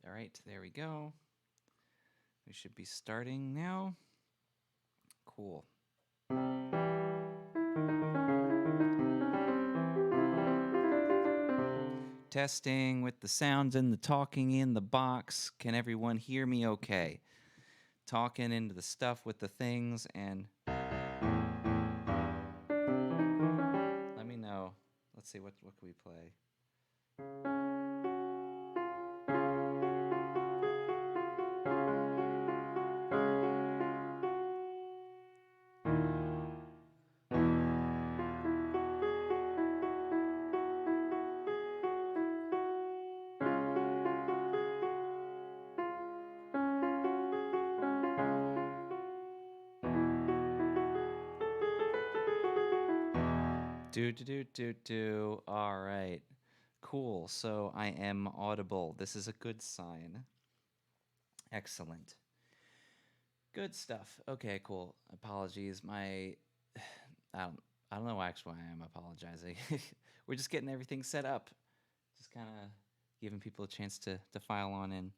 All right, there we go. We should be starting now. Cool. Testing with the sounds and the talking in the box. Can everyone hear me okay? Talking into the stuff with the things, and let me know. Let's see, what can we play? Do. All right. Cool. So I am audible. This is a good sign. Excellent. Good stuff. Okay, cool. Apologies. I don't know actually why I am apologizing. We're just getting everything set up. Just kind of giving people a chance to file on in.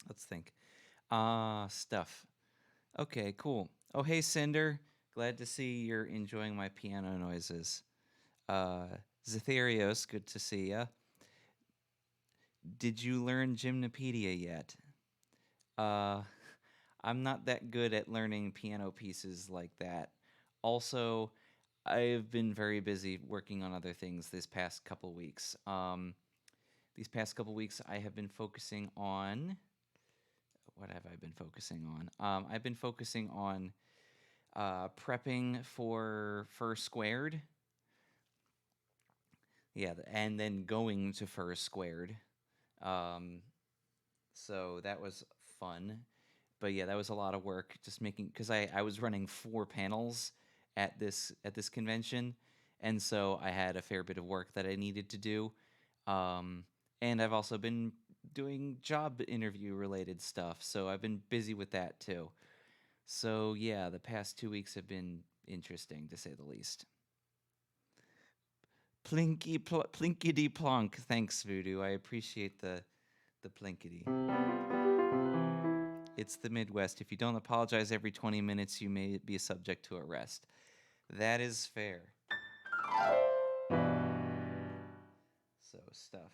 Let's think. Stuff. Okay, cool. Oh, hey, Cinder. Glad to see you're enjoying my piano noises. Zetherios, good to see ya. Did you learn Gymnopedia yet? I'm not that good at learning piano pieces like that. Also, I've been very busy working on other things this past couple weeks. These past couple weeks, I have been focusing on. What have I been focusing on? I've been focusing on prepping for First Squared. Yeah, and then going to First Squared. So that was fun. But yeah, that was a lot of work just making, because I was running 4 panels at this convention, and so I had a fair bit of work that I needed to do. And I've also been doing job interview related stuff, so I've been busy with that too. So yeah, the past 2 weeks have been interesting to say the least. Plinkety plonk. Thanks, Voodoo. I appreciate the plinkety. It's the Midwest. If you don't apologize every 20 minutes, you may be subject to arrest. That is fair. So, stuff.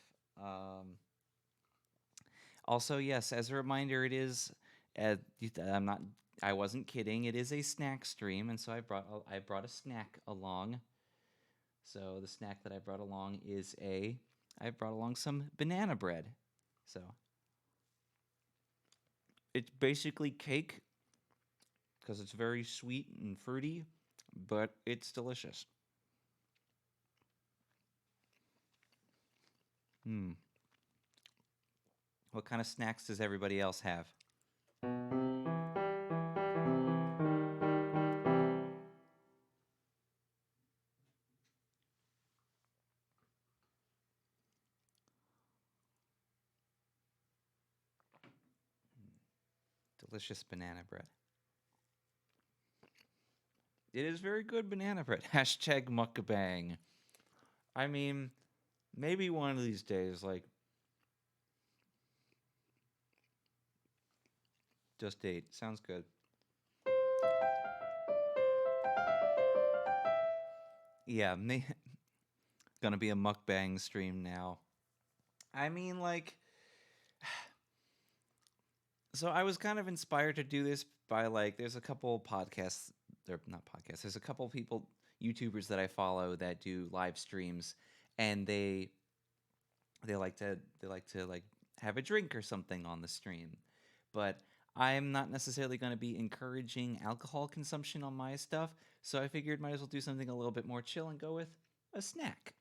Also, yes, as a reminder, it is. I wasn't kidding. It is a snack stream, and so I brought a snack along. So the snack that I brought along is I brought along some banana bread. So it's basically cake because it's very sweet and fruity, but it's delicious. What kind of snacks does everybody else have? Delicious banana bread. It is very good banana bread. Hashtag mukbang. I mean, maybe one of these days, like, just ate. Sounds good. Yeah, gonna be a mukbang stream now. I mean, like, so I was kind of inspired to do this by, like, there's a couple podcasts, or not podcasts, there's a couple people, YouTubers that I follow that do live streams, and they like to like have a drink or something on the stream. But I'm not necessarily going to be encouraging alcohol consumption on my stuff, so I figured might as well do something a little bit more chill and go with a snack.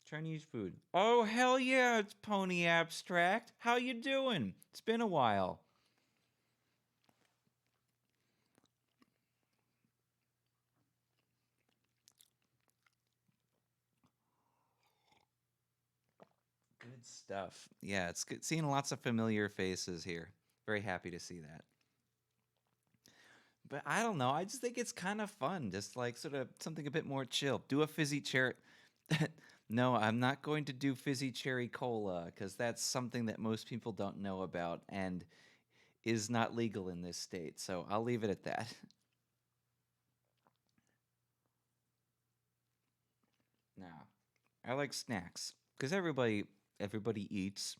Chinese food. Oh, hell yeah, it's Pony Abstract. How you doing? It's been a while. Good Good stuff. Yeah, it's good seeing lots of familiar faces here. Very happy to see that. But I don't know. I just think it's kind of fun, just like sort of something a bit more chill. Do a fizzy cherry. No, I'm not going to do fizzy cherry cola because that's something that most people don't know about and is not legal in this state. So I'll leave it at that. Now, I like snacks because everybody eats.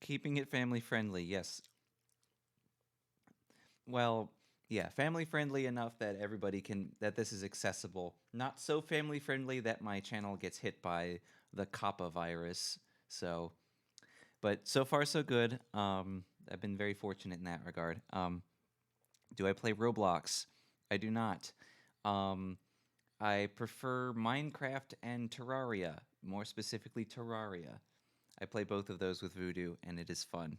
Keeping it family friendly, yes. Well, yeah, family friendly enough that everybody can that this is accessible. Not so family friendly that my channel gets hit by the Kappa virus. So, but so far so good. I've been very fortunate in that regard. Do I play Roblox? I do not. Um, I prefer Minecraft and Terraria, more specifically Terraria. I play both of those with Voodoo, and it is fun.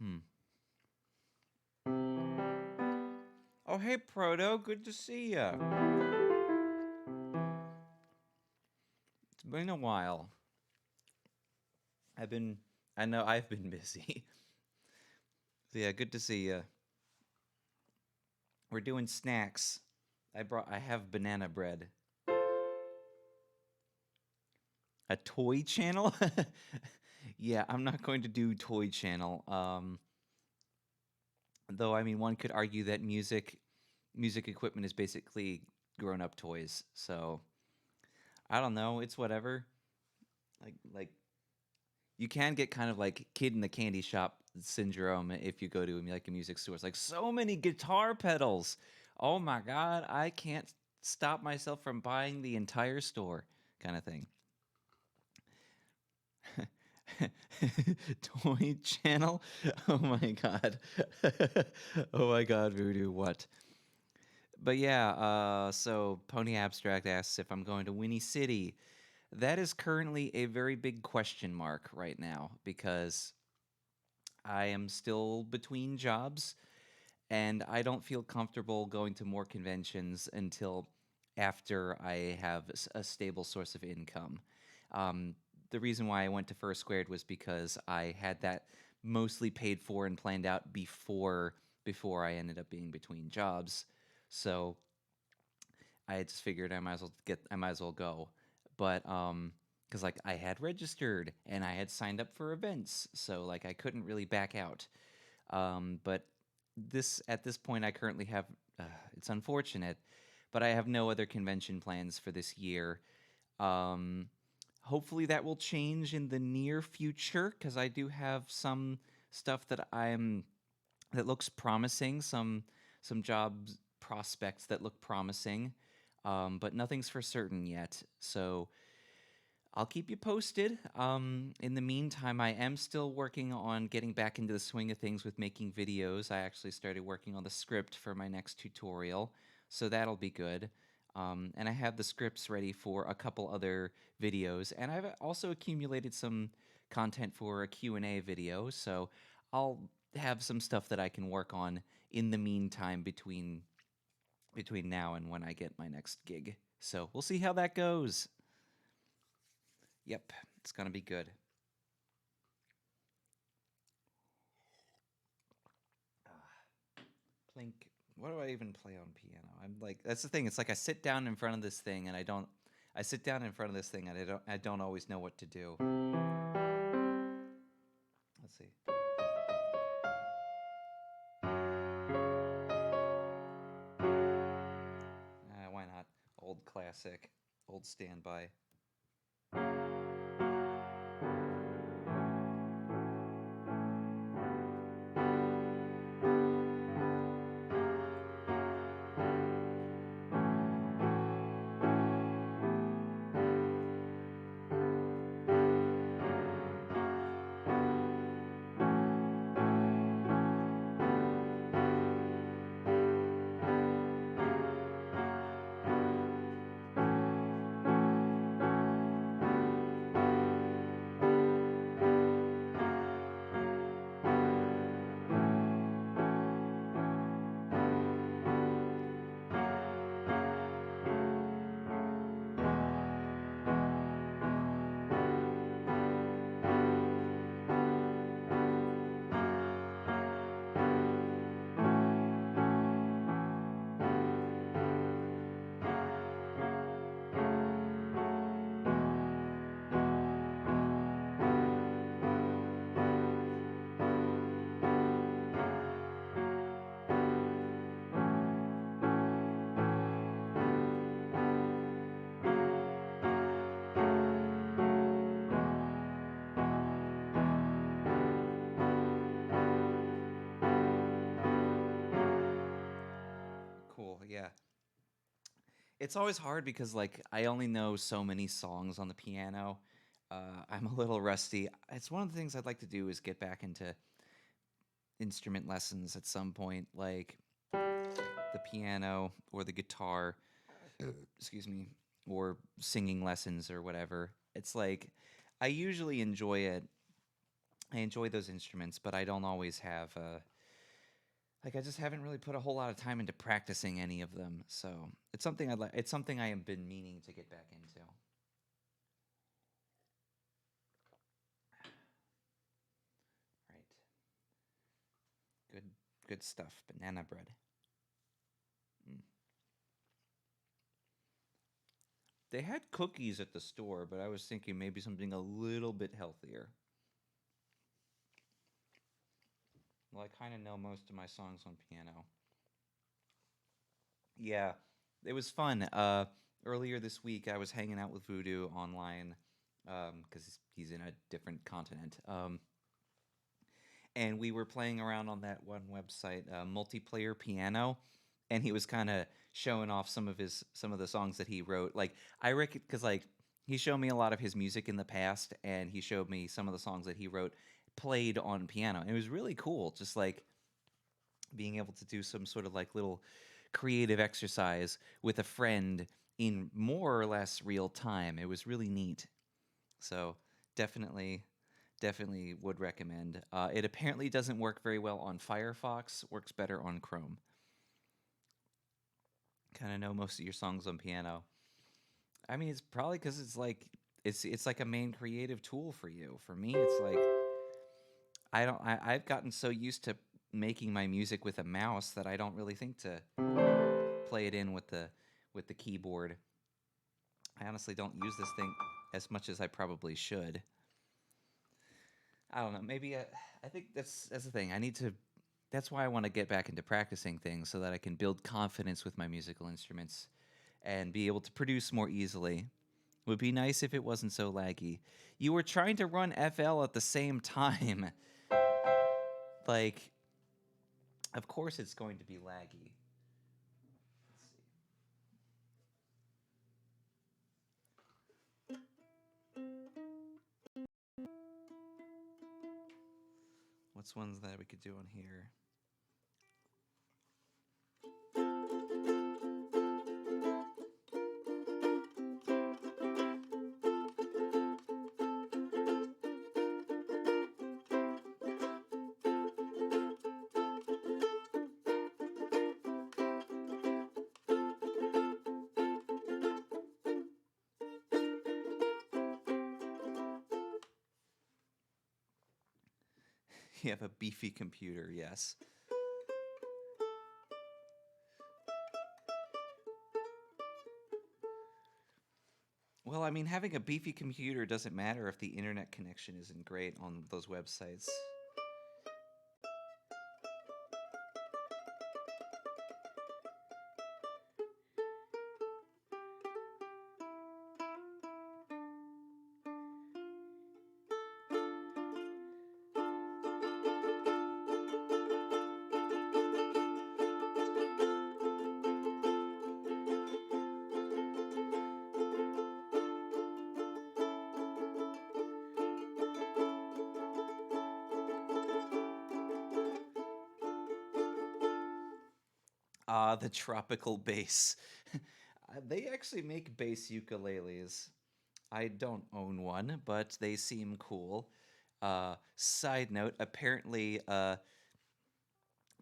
Hmm. Oh, hey, Proto. Good to see ya. It's been a while. I've been. I know I've been busy. So yeah, good to see ya. We're doing snacks. I have banana bread. A toy channel? Yeah, I'm not going to do toy channel. Though I mean, one could argue that music equipment is basically grown up toys. So I don't know. It's whatever. Like you can get kind of like kid in the candy shop syndrome if you go to like a music store. It's like so many guitar pedals. Oh my god, I can't stop myself from buying the entire store, kind of thing. Toy channel? Oh my god. Oh my god, Voodoo, what? But yeah, so Pony Abstract asks if I'm going to Winnie City. That is currently a very big question mark right now because I am still between jobs and I don't feel comfortable going to more conventions until after I have a stable source of income. Um, the reason why I went to First Squared was because I had that mostly paid for and planned out before I ended up being between jobs. So I just figured I might as well go. But because like I had registered and I had signed up for events, so like I couldn't really back out. But this at this point, I currently have. It's unfortunate, but I have no other convention plans for this year. Um, Hopefully, that will change in the near future because I do have some stuff that looks promising. Some job prospects that look promising, but nothing's for certain yet. So I'll keep you posted. In the meantime, I am still working on getting back into the swing of things with making videos. I actually started working on the script for my next tutorial, so that'll be good. And I have the scripts ready for a couple other videos, and I've also accumulated some content for a Q&A video, so I'll have some stuff that I can work on in the meantime between now and when I get my next gig. So we'll see how that goes. Yep, it's gonna be good. Plink. What do I even play on piano? I'm like, that's the thing. It's like I sit down in front of this thing and I don't. I sit down in front of this thing and I don't always know what to do. Let's see. Why not? Old classic, old standby. It's always hard because like I only know so many songs on the piano. I'm a little rusty. It's one of the things I'd like to do is get back into instrument lessons at some point, like the piano or the guitar, excuse me, or singing lessons or whatever. It's like I usually enjoy it. I enjoy those instruments, but I don't always have like I just haven't really put a whole lot of time into practicing any of them. So it's something I'd like. It's something I have been meaning to get back into. Right. Good. Good stuff. Banana bread. Mm. They had cookies at the store, but I was thinking maybe something a little bit healthier. Well, I kind of know most of my songs on piano. Yeah, it was fun. Earlier this week, I was hanging out with Voodoo online because he's in a different continent. And we were playing around on that one website, Multiplayer Piano, and he was kind of showing off some of the songs that he wrote. Like I reckon, because like he showed me a lot of his music in the past, and he showed me some of the songs that he wrote played on piano, and it was really cool. Just like being able to do some sort of like little creative exercise with a friend in more or less real time. It was really neat. So definitely, definitely would recommend. It apparently doesn't work very well on Firefox. Works better on Chrome. Kind of know most of your songs on piano. I mean, it's probably because it's like a main creative tool for you. For me, it's like I've gotten so used to making my music with a mouse that I don't really think to play it in with the keyboard. I honestly don't use this thing as much as I probably should. I don't know. Maybe I think that's the thing. I need to. That's why I want to get back into practicing things so that I can build confidence with my musical instruments and be able to produce more easily. Would be nice if it wasn't so laggy. You were trying to run FL at the same time. Like, of course it's going to be laggy. Let's see. What's ones that we could do on here? You have a beefy computer, yes. Well, I mean, having a beefy computer doesn't matter if the internet connection isn't great on those websites. Ah, the tropical bass. They actually make bass ukuleles. I don't own one, but they seem cool. Side note, apparently,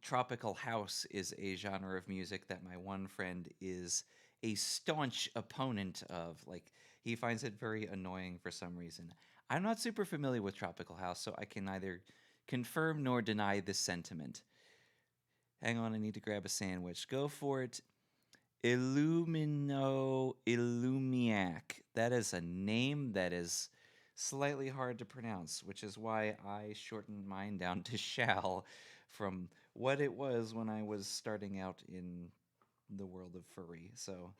tropical house is a genre of music that my one friend is a staunch opponent of. Like, he finds it very annoying for some reason. I'm not super familiar with tropical house, so I can neither confirm nor deny this sentiment. Hang on, I need to grab a sandwich. Go for it. Illumiac. That is a name that is slightly hard to pronounce, which is why I shortened mine down to Shall from what it was when I was starting out in the world of furry. So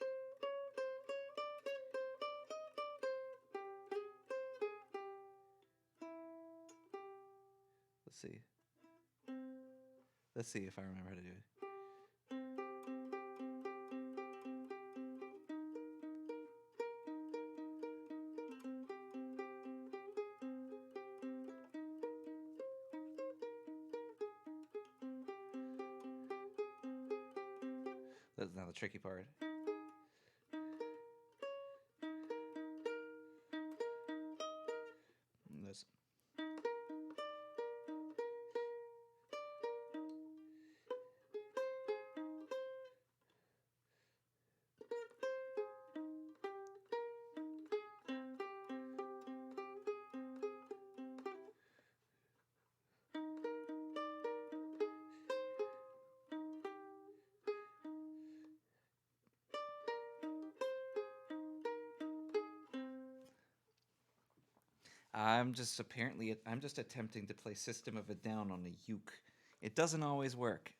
let's see. Let's see if I remember how to do it. That's not the tricky part. This. I'm just attempting to play System of a Down on a uke. It doesn't always work.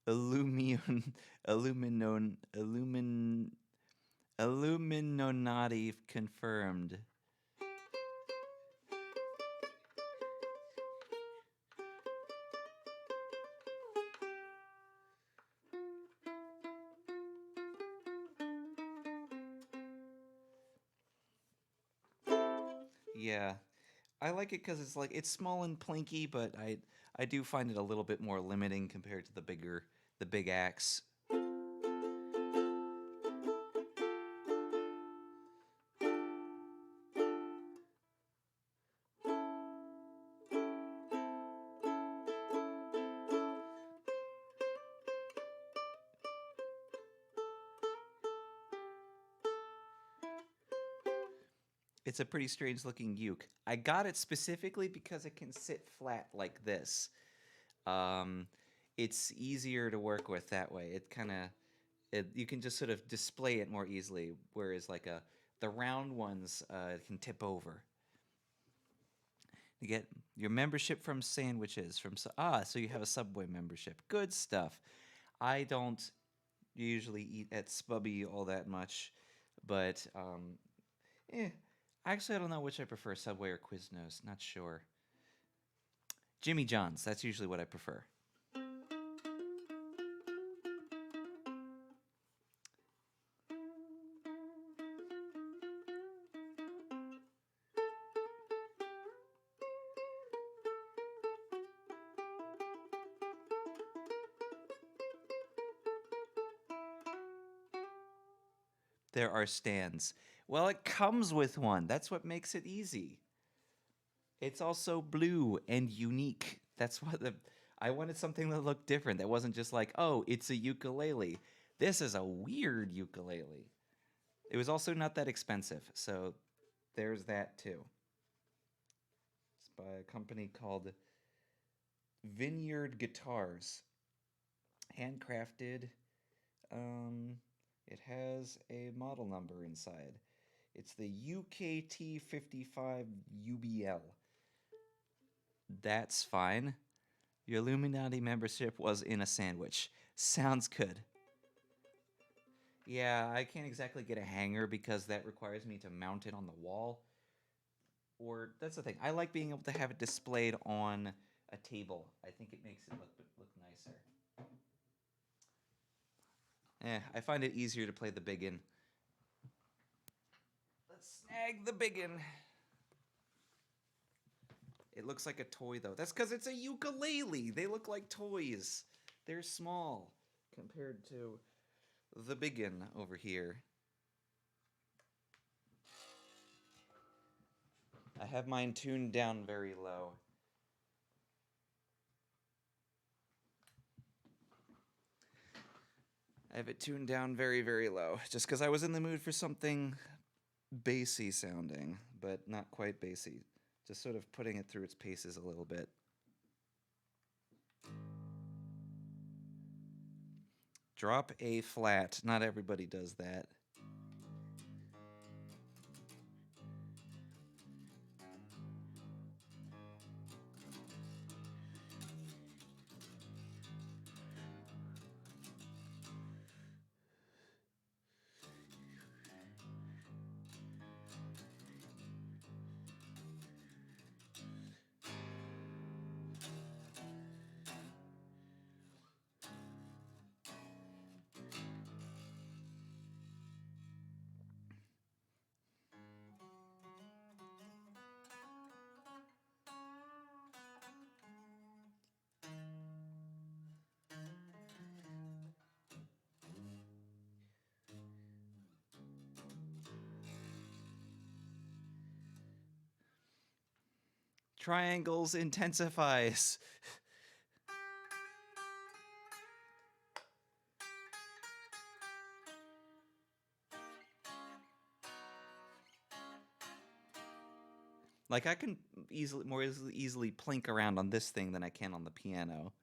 Illumion, Illuminon, Illuminati confirmed. Yeah, I like it because it's small and plinky, but I do find it a little bit more limiting compared to the big axe. It's a pretty strange looking uke. I got it specifically because it can sit flat like this. Um, it's easier to work with that way. You can just sort of display it more easily, whereas the round ones can tip over. You get your membership from sandwiches so you have a Subway membership. Good stuff. I don't usually eat at Spubby all that much, but eh. Actually, I don't know which I prefer, Subway or Quiznos. Not sure. Jimmy John's. That's usually what I prefer. There are stands. Well, it comes with one. That's what makes it easy. It's also blue and unique. I wanted something that looked different. That wasn't just like, oh, it's a ukulele. This is a weird ukulele. It was also not that expensive, so there's that too. It's by a company called Vineyard Guitars. Handcrafted. It has a model number inside. It's the UKT55 UBL. That's fine. Your Illuminati membership was in a sandwich. Sounds good. Yeah, I can't exactly get a hanger because that requires me to mount it on the wall. Or that's the thing. I like being able to have it displayed on a table. I think it makes it look nicer. I find it easier to play the biggin. Let's snag the biggin. It looks like a toy, though. That's because it's a ukulele. They look like toys. They're small compared to the biggin over here. I have mine tuned down very low. I have it tuned down very, very low, just because I was in the mood for something bassy sounding, but not quite bassy. Just sort of putting it through its paces a little bit. Drop A flat. Not everybody does that. Triangles intensifies. Like, I can more easily plink around on this thing than I can on the piano.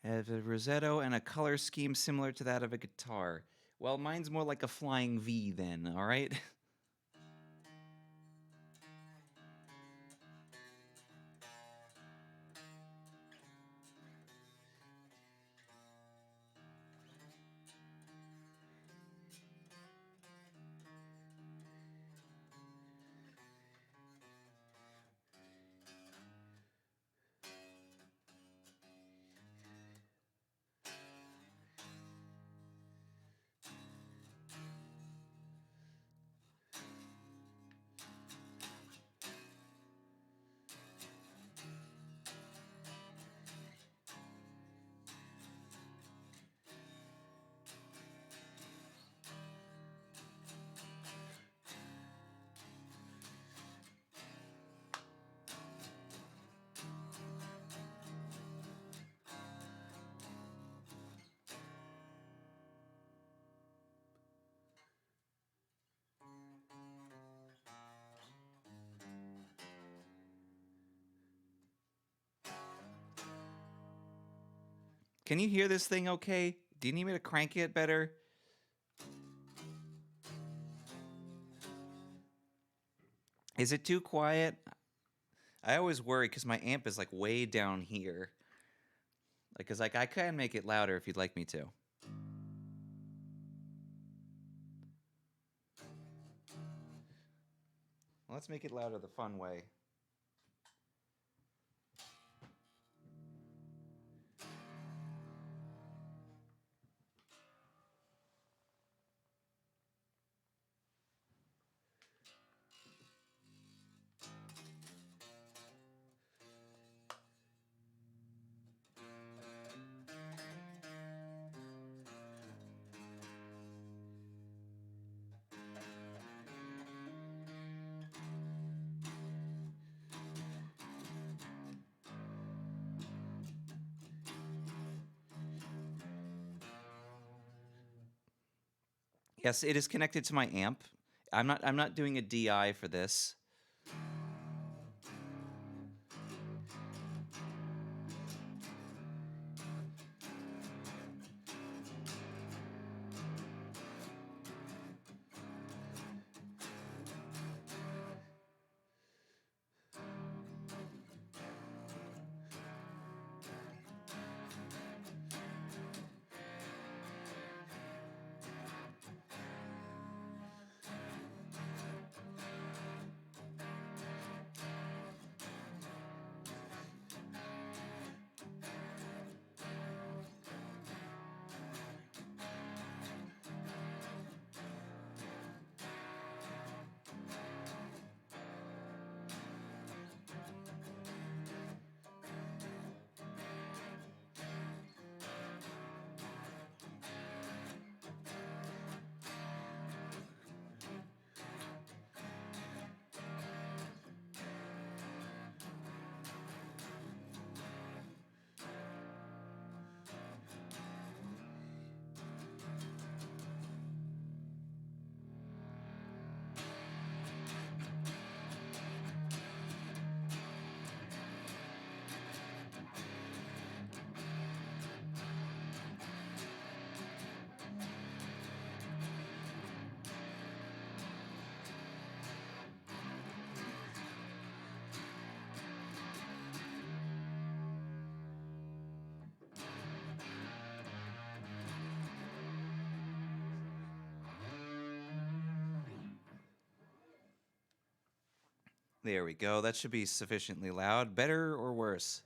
Has a rosetto and a color scheme similar to that of a guitar. Well, mine's more like a flying V then, all right? Can you hear this thing okay? Do you need me to crank it better? Is it too quiet? I always worry because my amp is like way down here. Like, cause like I can make it louder if you'd like me to. Let's make it louder the fun way. Yes, it is connected to my amp. I'm not doing a DI for this. There we go. That should be sufficiently loud. Better or worse?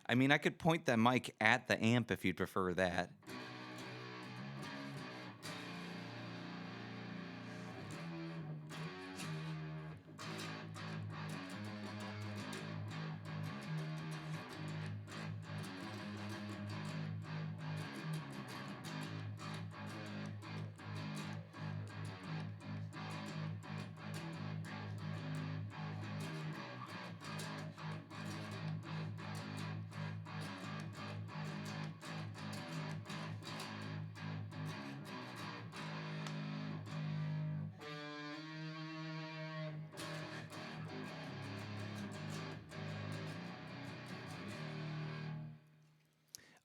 I mean, I could point the mic at the amp if you'd prefer that.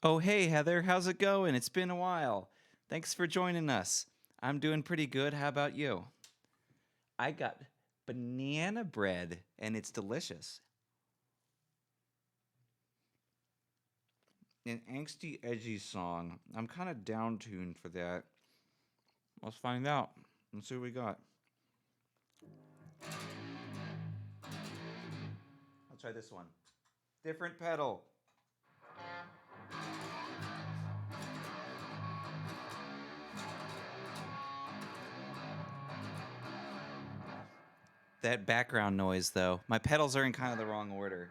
Oh, hey, Heather, how's it going? It's been a while. Thanks for joining us. I'm doing pretty good. How about you? I got banana bread, and it's delicious. An angsty, edgy song. I'm kind of down tuned for that. Let's find out. Let's see what we got. I'll try this one. Different pedal. That background noise, though. My pedals are in kind of the wrong order.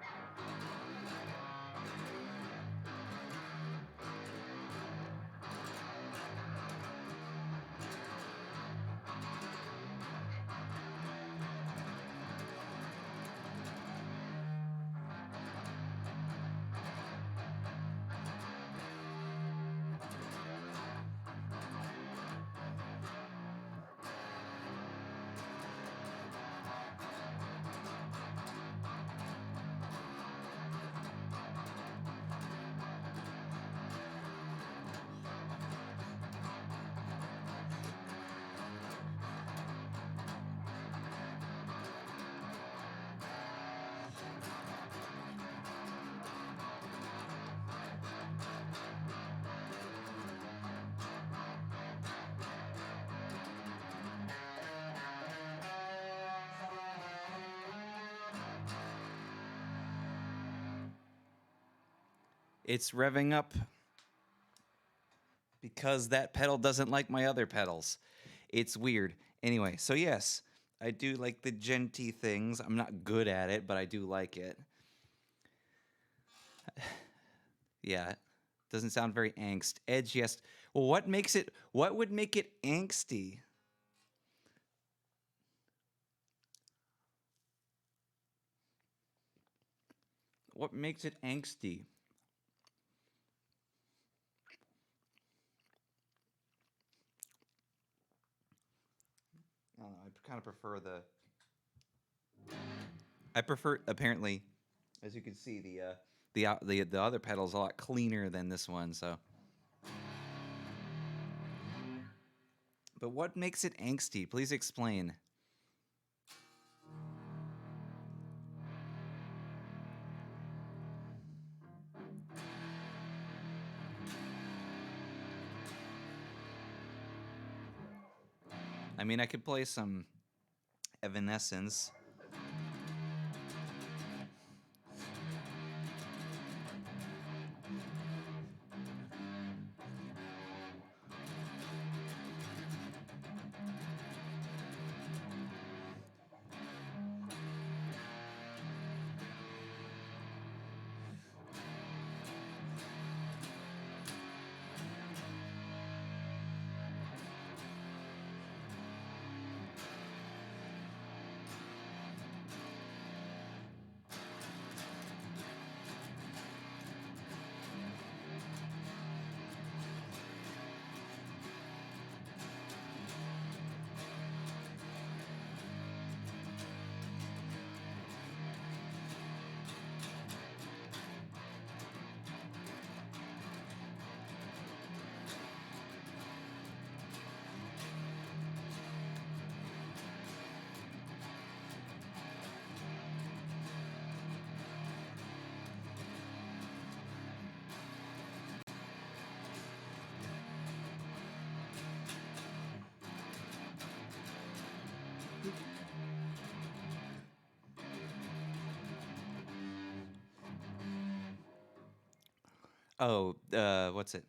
It's revving up because that pedal doesn't like my other pedals. It's weird. Anyway, so yes, I do like the genty things. I'm not good at it, but I do like it. Yeah, doesn't sound very angst. Edge, yes. Well, what would make it angsty? What makes it angsty? I don't know. I kind of prefer I prefer apparently, as you can see, the other pedal's a lot cleaner than this one. So, but what makes it angsty? Please explain. I mean, I could play some Evanescence. Oh, what's it?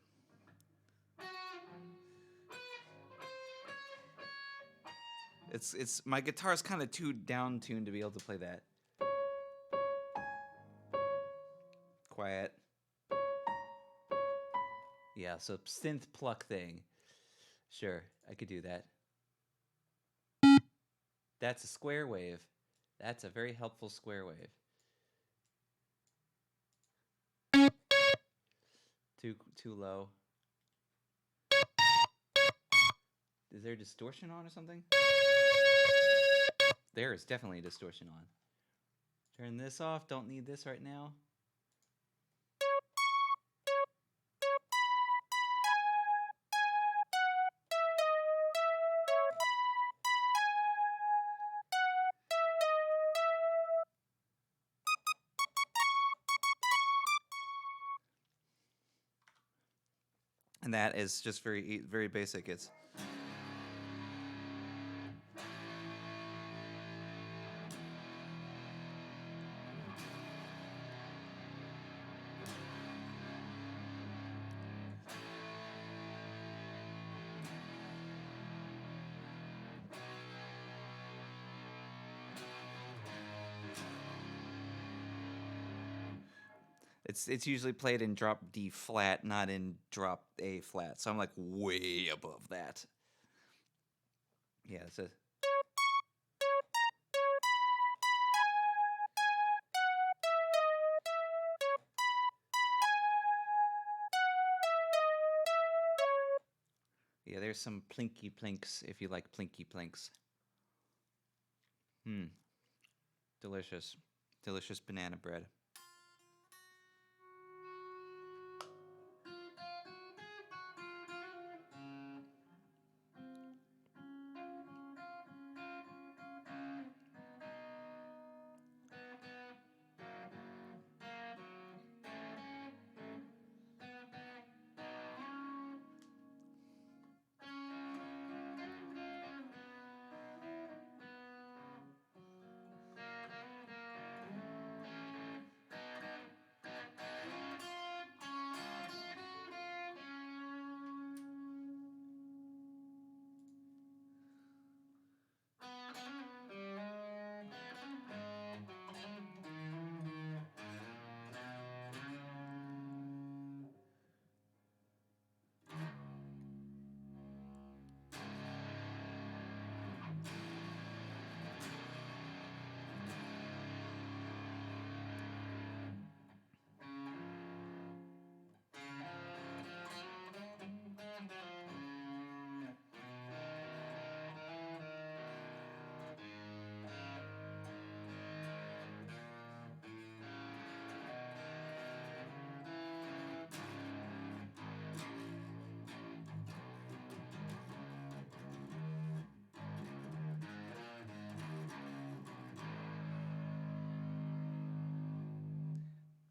It's my guitar's kind of too down tuned to be able to play that. Quiet. Yeah, so synth pluck thing. Sure, I could do that. That's a square wave. That's a very helpful square wave. Too low. Is there distortion on or something? There is definitely a distortion on. Turn this off. Don't need this right now. And that is just very basic. It's usually played in drop D flat, not in drop A flat. So I'm like way above that. Yeah, it's a yeah. There's some plinky plinks if you like plinky plinks. Hmm, delicious, delicious banana bread.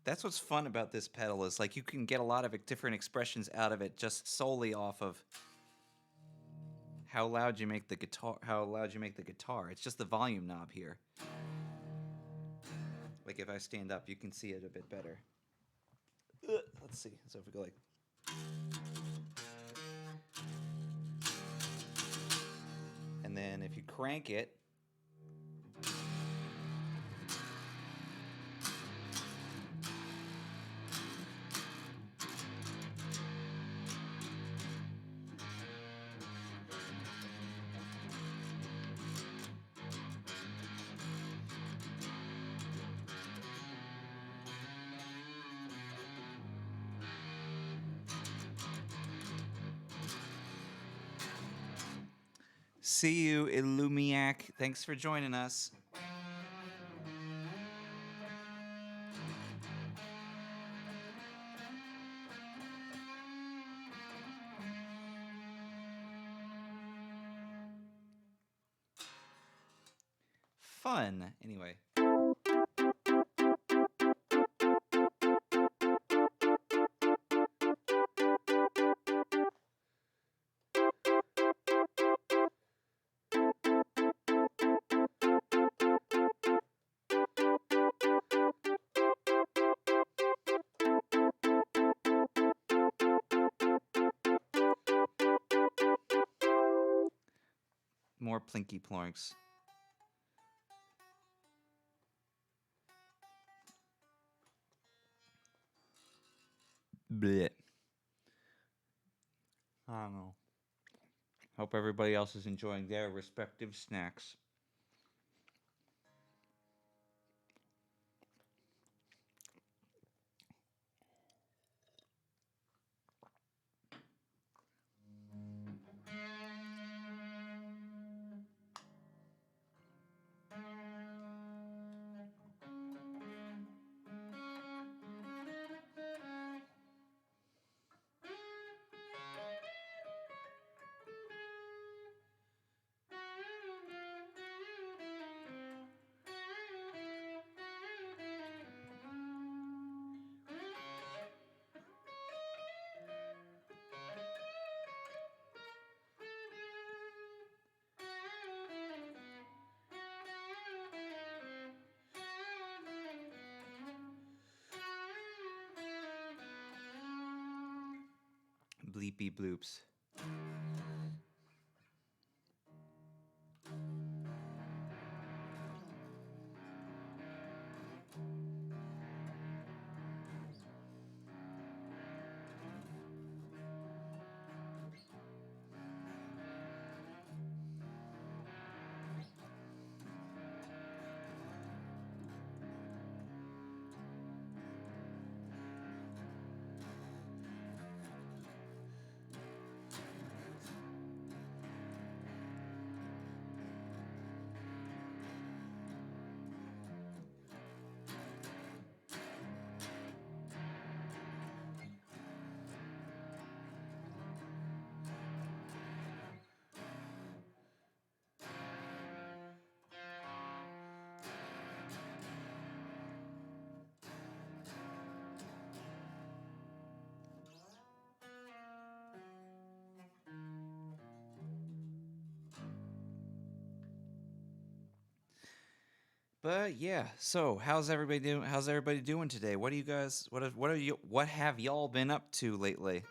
That's what's fun about this pedal is like you can get a lot of different expressions out of it just solely off of how loud you make the guitar. How loud you make the guitar. It's just the volume knob here. Like if I stand up, you can see it a bit better. Let's see. So if we go like, and then if you crank it, see you, Illumiac. Thanks for joining us. Fun. Anyway. More plinky plonks. Blech. I don't know. Hope everybody else is enjoying their respective snacks. bleepy bloops. But yeah, so how's everybody doing? How's everybody doing today? What do you guys? What have y'all been up to lately?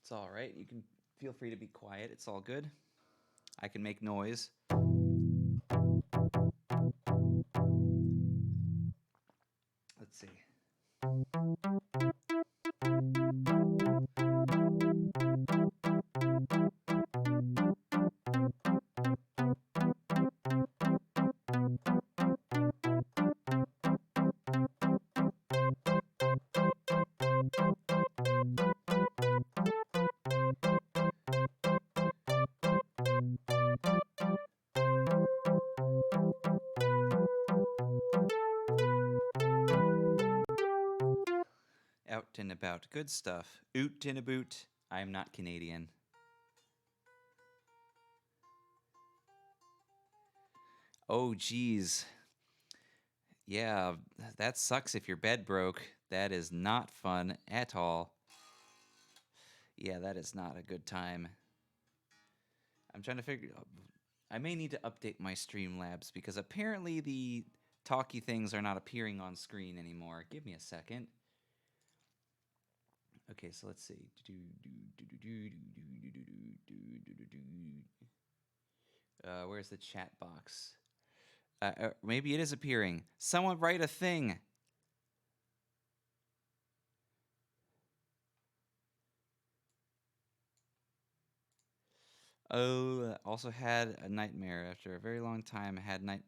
It's all right. You can feel free to be quiet. It's all good. I can make noise. Let's see. Out and about. Good stuff. Oot and a boot. I'm not Canadian. Oh, geez. Yeah, that sucks if your bed broke. That is not fun at all. Yeah, that is not a good time. I'm trying to figure. I may need to update my Streamlabs because apparently the talky things are not appearing on screen anymore. Give me a second. Okay, so let's see. Where's the chat box? Maybe it is appearing. Someone write a thing. Oh, also had a nightmare after a very long time. Had night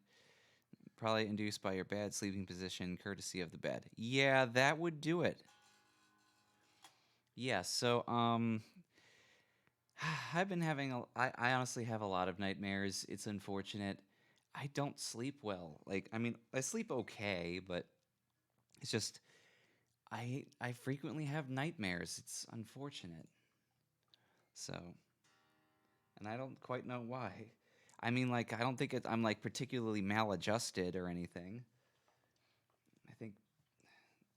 probably induced by your bad sleeping position, courtesy of the bed. Yeah, that would do it. Yeah, so I've been having I honestly have a lot of nightmares. It's unfortunate. I don't sleep well. Like, I mean, I sleep okay, but it's just I frequently have nightmares. It's unfortunate. So, and I don't quite know why. I mean, like, I don't think I'm like particularly maladjusted or anything. I think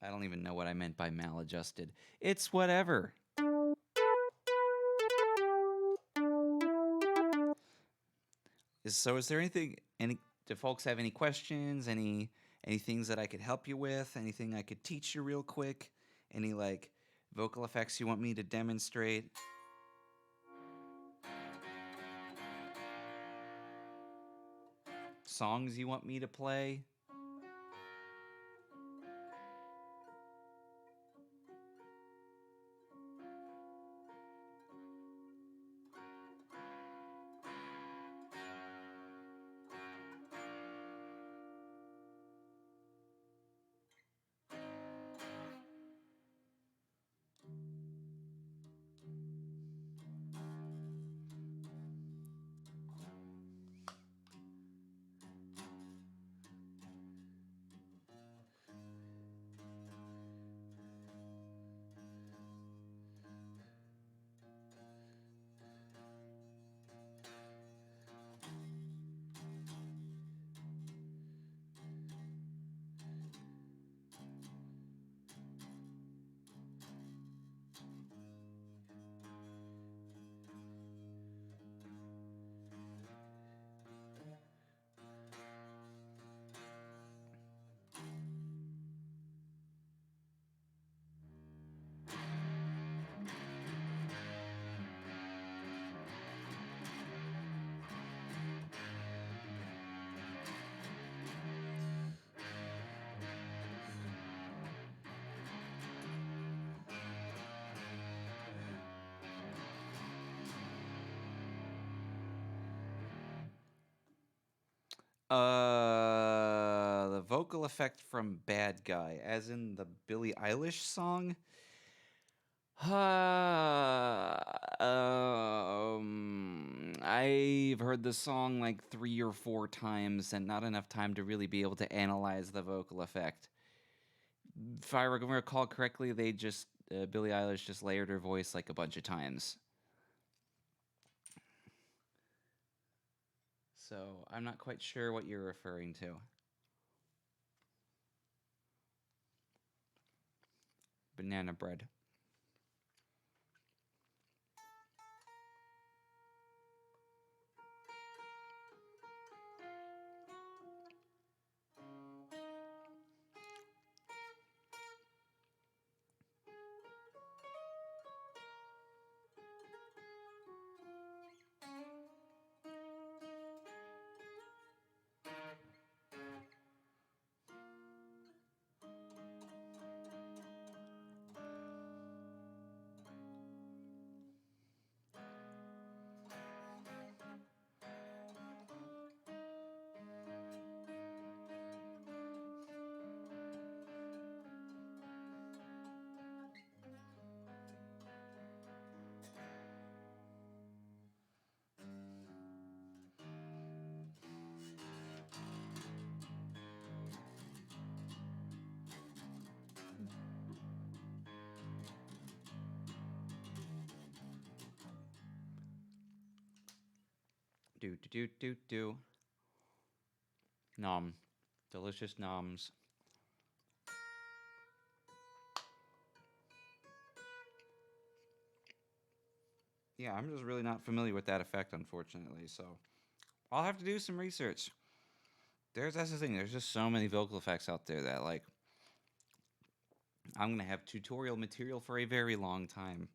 I don't even know what I meant by maladjusted. It's whatever. So is there any do folks have any questions, any things that I could help you with, anything I could teach you real quick, any like vocal effects you want me to demonstrate? Songs you want me to play? The vocal effect from Bad Guy, as in the Billie Eilish song. I've heard the song like 3 or 4 times and not enough time to really be able to analyze the vocal effect. If I recall correctly, they just Billie Eilish just layered her voice like a bunch of times. So I'm not quite sure what you're referring to. Banana bread. Do do do do do. Nom. Delicious noms. Yeah, I'm just really not familiar with that effect, unfortunately. So I'll have to do some research. That's the thing. There's just so many vocal effects out there that like I'm gonna have tutorial material for a very long time.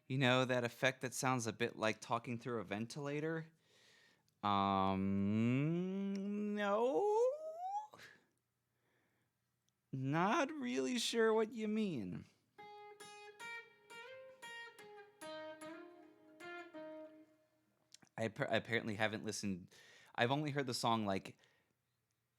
You know that effect that sounds a bit like talking through a ventilator? No. Not really sure what you mean. I apparently haven't listened. I've only heard the song like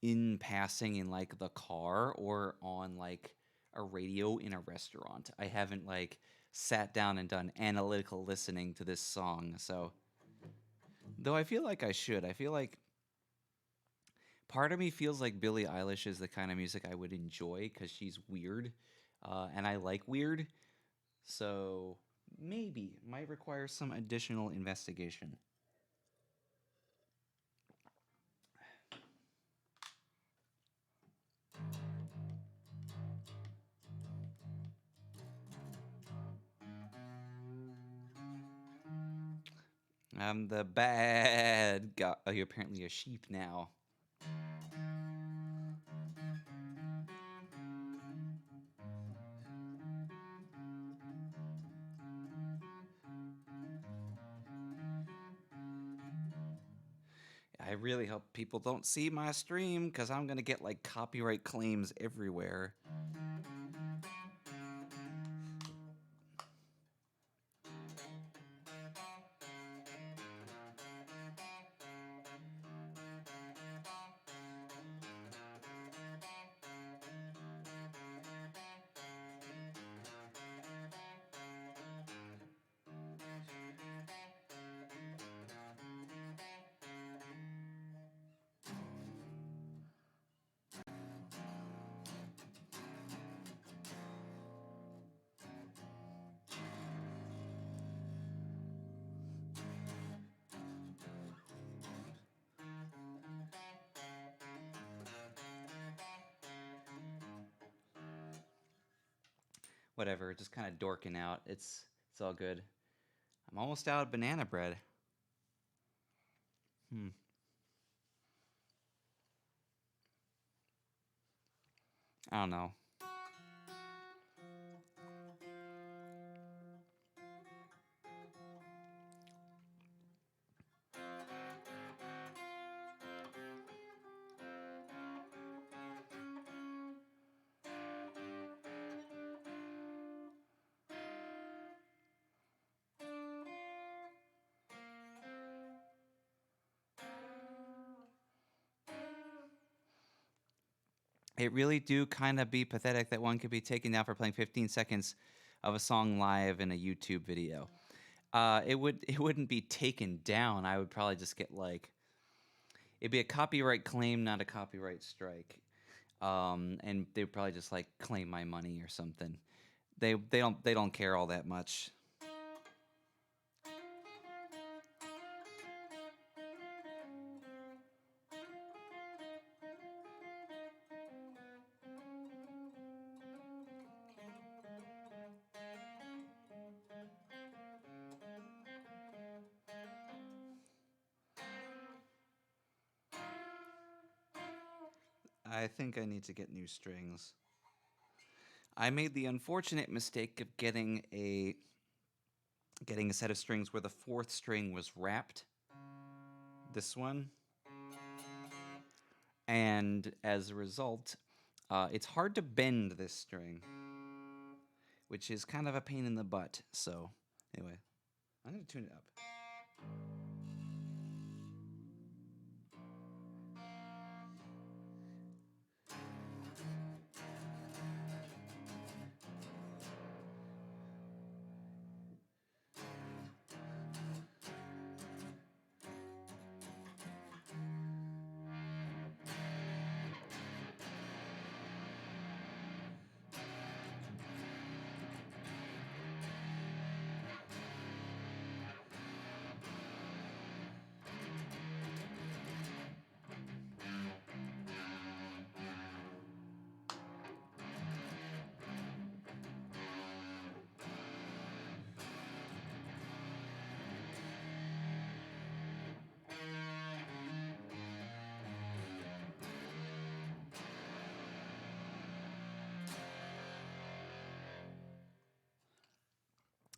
in passing in like the car or on like a radio in a restaurant. I haven't like sat down and done analytical listening to this song. So, though I feel like I should. I feel like part of me feels like Billie Eilish is the kind of music I would enjoy because she's weird, and I like weird. So maybe might require some additional investigation. I'm the bad guy. Oh, you're apparently a sheep now. I really hope people don't see my stream because I'm gonna get like copyright claims everywhere. Whatever, just kind of dorking out. It's all good. I'm almost out of banana bread. Hmm. I don't know. It really do kind of be pathetic that one could be taken down for playing 15 seconds of a song live in a YouTube video. It wouldn't be taken down. I would probably just get like it'd be a copyright claim, not a copyright strike. And they'd probably just like claim my money or something. They don't care all that much. I think I need to get new strings. I made the unfortunate mistake of getting a set of strings where the fourth string was wrapped. This one. And as a result, it's hard to bend this string, which is kind of a pain in the butt. So, anyway, I'm going to tune it up.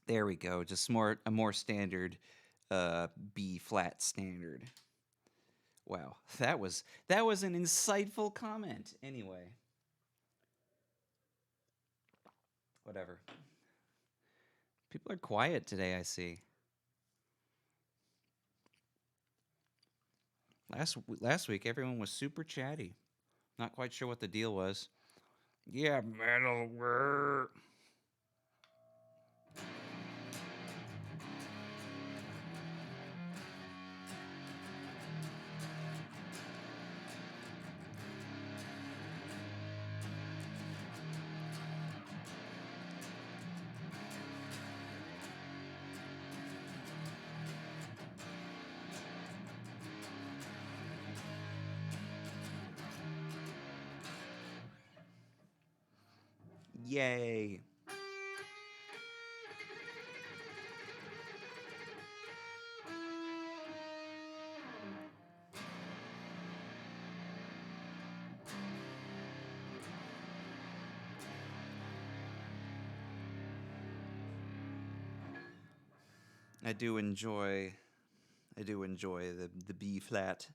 There we go. Just a more standard B flat standard. Wow, that was an insightful comment. Anyway, whatever. People are quiet today, I see. Last week everyone was super chatty. Not quite sure what the deal was. Yeah, metal. Yay. I do enjoy the B flat.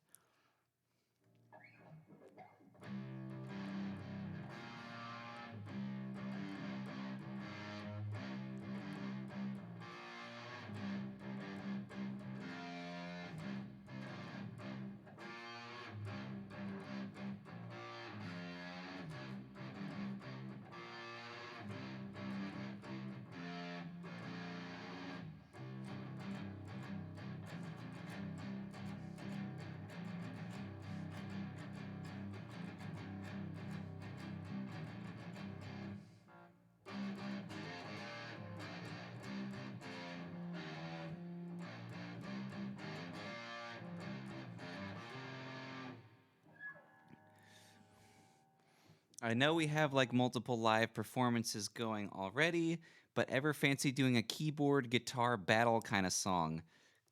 I know we have like multiple live performances going already, but ever fancy doing a keyboard guitar battle kind of song?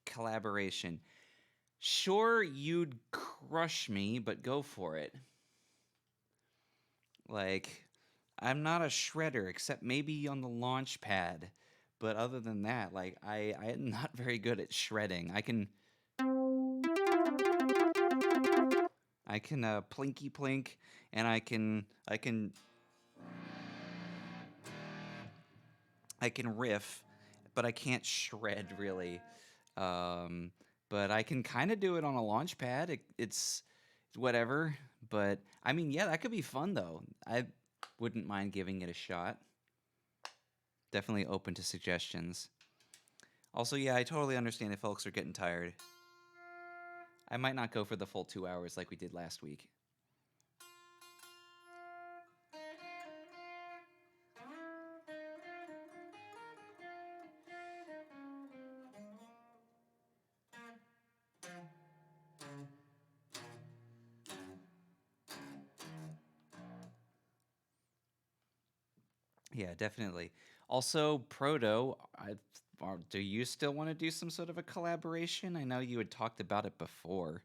Collaboration. Sure, you'd crush me, but go for it. Like, I'm not a shredder except maybe on the launch pad. But other than that, like I am not very good at shredding. I can plinky plink, and I can riff, but I can't shred really. Um, but I can kind of do it on a launch pad. It's whatever. But I mean, yeah, that could be fun though. I wouldn't mind giving it a shot. Definitely open to suggestions. Also, yeah, I totally understand if folks are getting tired. I might not go for the full 2 hours like we did last week. Yeah, definitely. Also, Proto, do you still want to do some sort of a collaboration? I know you had talked about it before.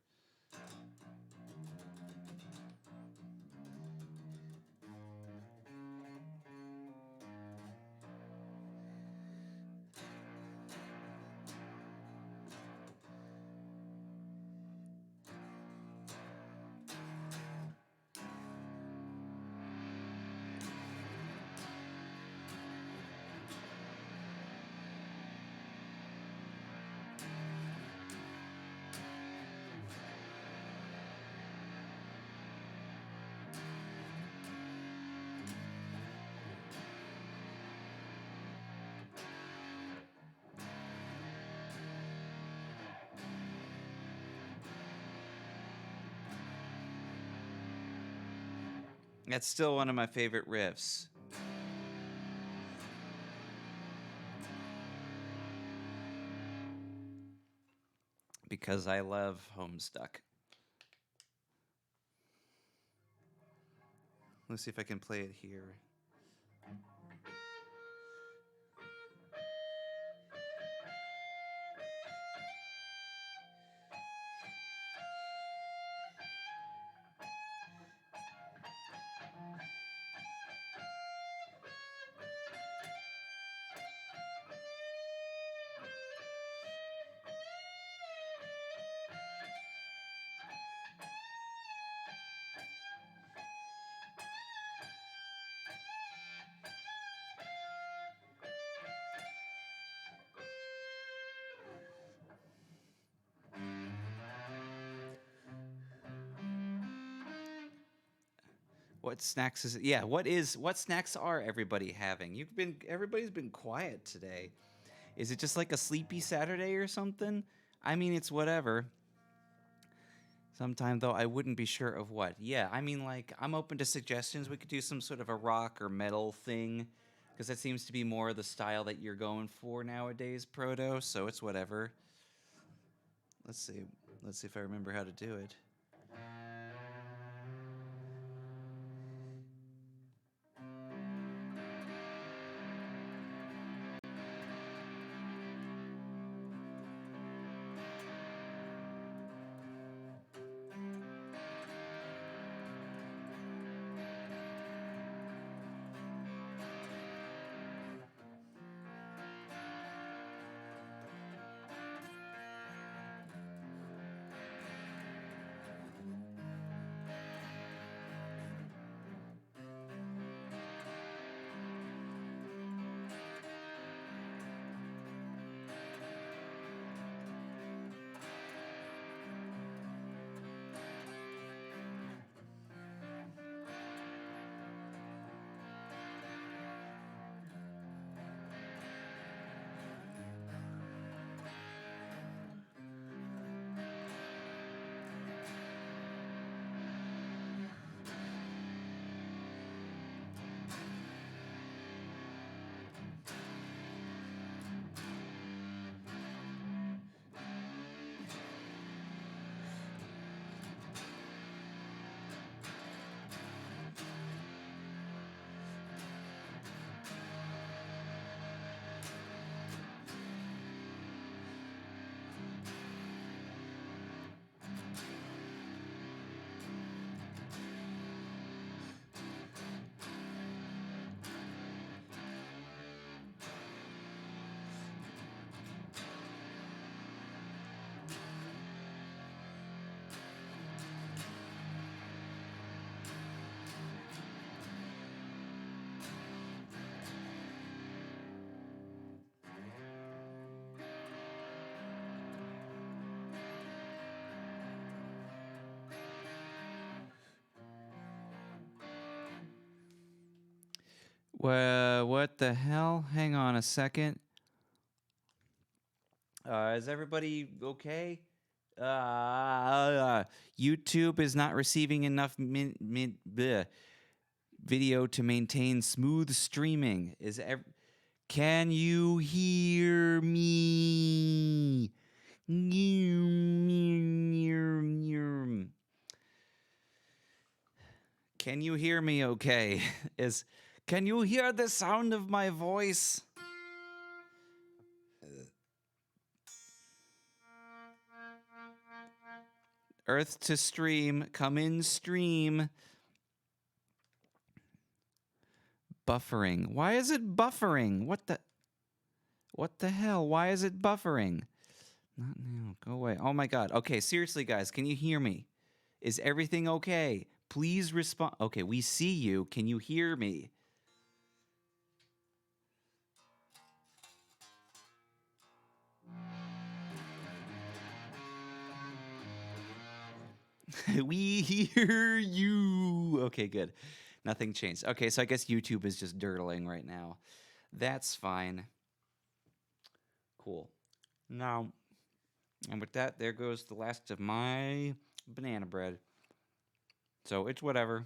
That's still one of my favorite riffs because I love Homestuck. Let's see if I can play it here. What snacks is it? Yeah, what snacks are everybody having? Everybody's been quiet today. Is it just like a sleepy Saturday or something? I mean, it's whatever. Sometime though, I wouldn't be sure of what. Yeah, I mean, like I'm open to suggestions. We could do some sort of a rock or metal thing, because that seems to be more the style that you're going for nowadays, Proto. So it's whatever. Let's see. Let's see if I remember how to do it. What the hell? Hang on a second. Is everybody okay? YouTube is not receiving enough video to maintain smooth streaming. Can you hear me? Can you hear me okay? Can you hear the sound of my voice? Earth to stream, come in stream. Buffering. Why is it buffering? What the hell? Why is it buffering? Not now. Go away. Oh my god. Okay, seriously guys, can you hear me? Is everything okay? Please respond. Okay, we see you. Can you hear me? We hear you. Okay, good. Nothing changed. Okay, so I guess YouTube is just dirtling right now. That's fine. Cool. Now, and with that, there goes the last of my banana bread. So it's whatever.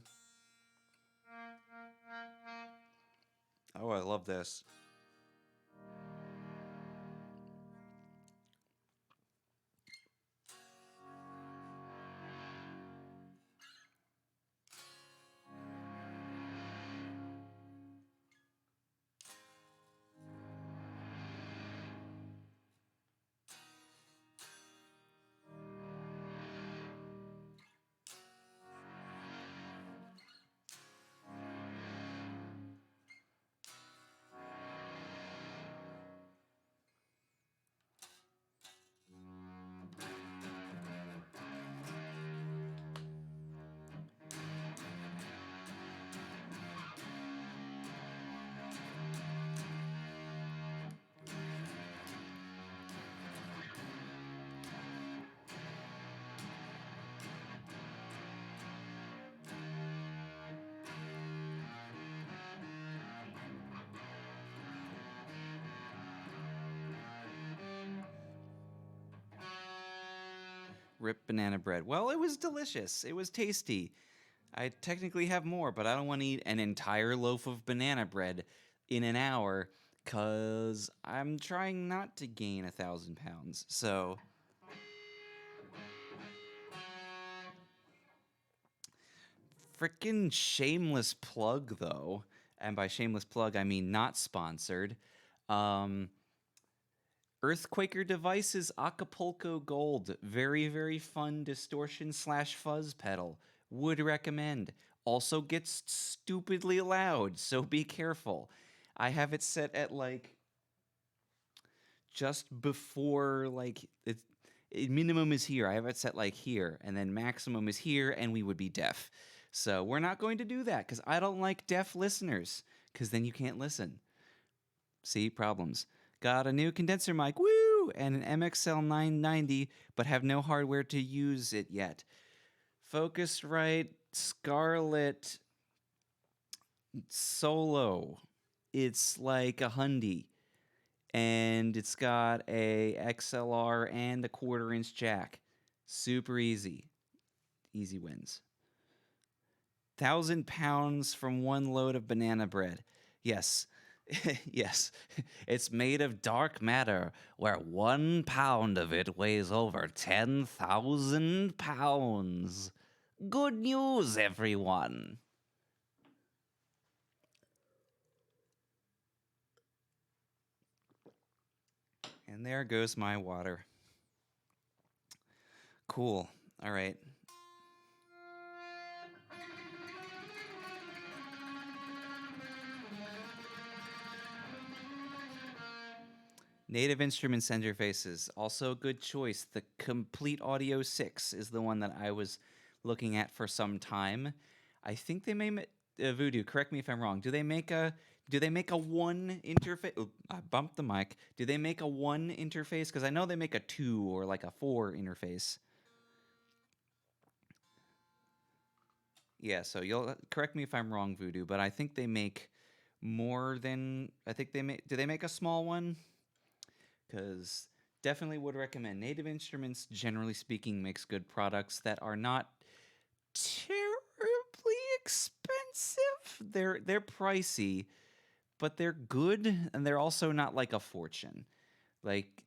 Oh, I love this. Rip banana bread. Well, it was delicious. It was tasty. I technically have more, but I don't want to eat an entire loaf of banana bread in an hour because I'm trying not to gain 1,000 pounds. So, freaking shameless plug, though. And by shameless plug, I mean not sponsored. Um, Earthquaker Devices Acapulco Gold. Very, very fun distortion slash fuzz pedal. Would recommend. Also gets stupidly loud, so be careful. I have it set at like just before minimum is here. I have it set like here, and then maximum is here, and we would be deaf. So we're not going to do that because I don't like deaf listeners because then you can't listen. See, problems. Got a new condenser mic, woo, and an MXL 990, but have no hardware to use it yet. Focusrite Scarlett Solo. It's like a Hyundai, and it's got a XLR and a 1/4-inch jack. Super easy. Easy wins. 1,000 pounds from one load of banana bread. Yes. Yes, it's made of dark matter, where 1 pound of it weighs over 10,000 pounds. Good news, everyone. And there goes my water. Cool. All right. Native Instruments interfaces, also a good choice. The Complete Audio 6 is the one that I was looking at for some time. I think they may Voodoo, correct me if I'm wrong. Do they make a one interface? I bumped the mic. Do they make a one interface? Because I know they make a 2 or like a 4 interface. Yeah, so you'll correct me if I'm wrong, Voodoo, but I think they make more than I think they make. Do they make a small one? Because definitely would recommend. Native Instruments, generally speaking, makes good products that are not terribly expensive. They're pricey, but they're good, and they're also not like a fortune. Like,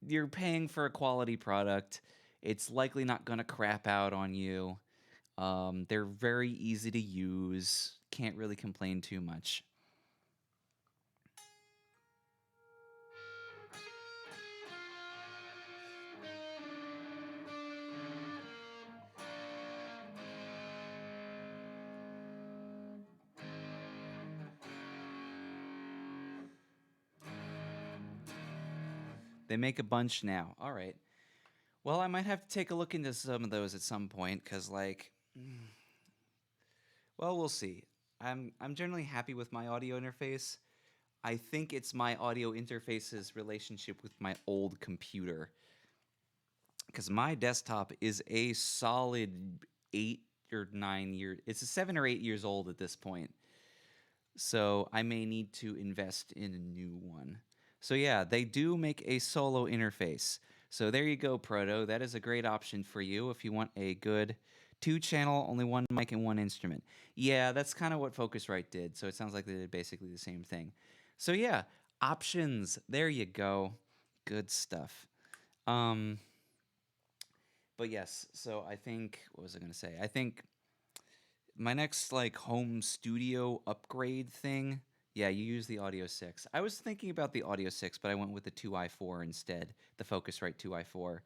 you're paying for a quality product. It's likely not gonna crap out on you. They're very easy to use. Can't really complain too much. They make a bunch now. All right. Well, I might have to take a look into some of those at some point because, like, well, we'll see. I'm generally happy with my audio interface. I think it's my audio interface's relationship with my old computer because my desktop is a solid 8 or 9 years. It's a 7 or 8 years old at this point. So I may need to invest in a new one. So yeah, they do make a solo interface. So there you go, Proto. That is a great option for you if you want a good 2 channel, only one mic and one instrument. Yeah, that's kind of what Focusrite did. So it sounds like they did basically the same thing. So yeah, options. There you go. Good stuff. Um, but yes, so I think what was I going to say? I think my next like home studio upgrade thing. Yeah, you use the Audio 6. I was thinking about the Audio 6, but I went with the 2i4 instead, the Focusrite 2i4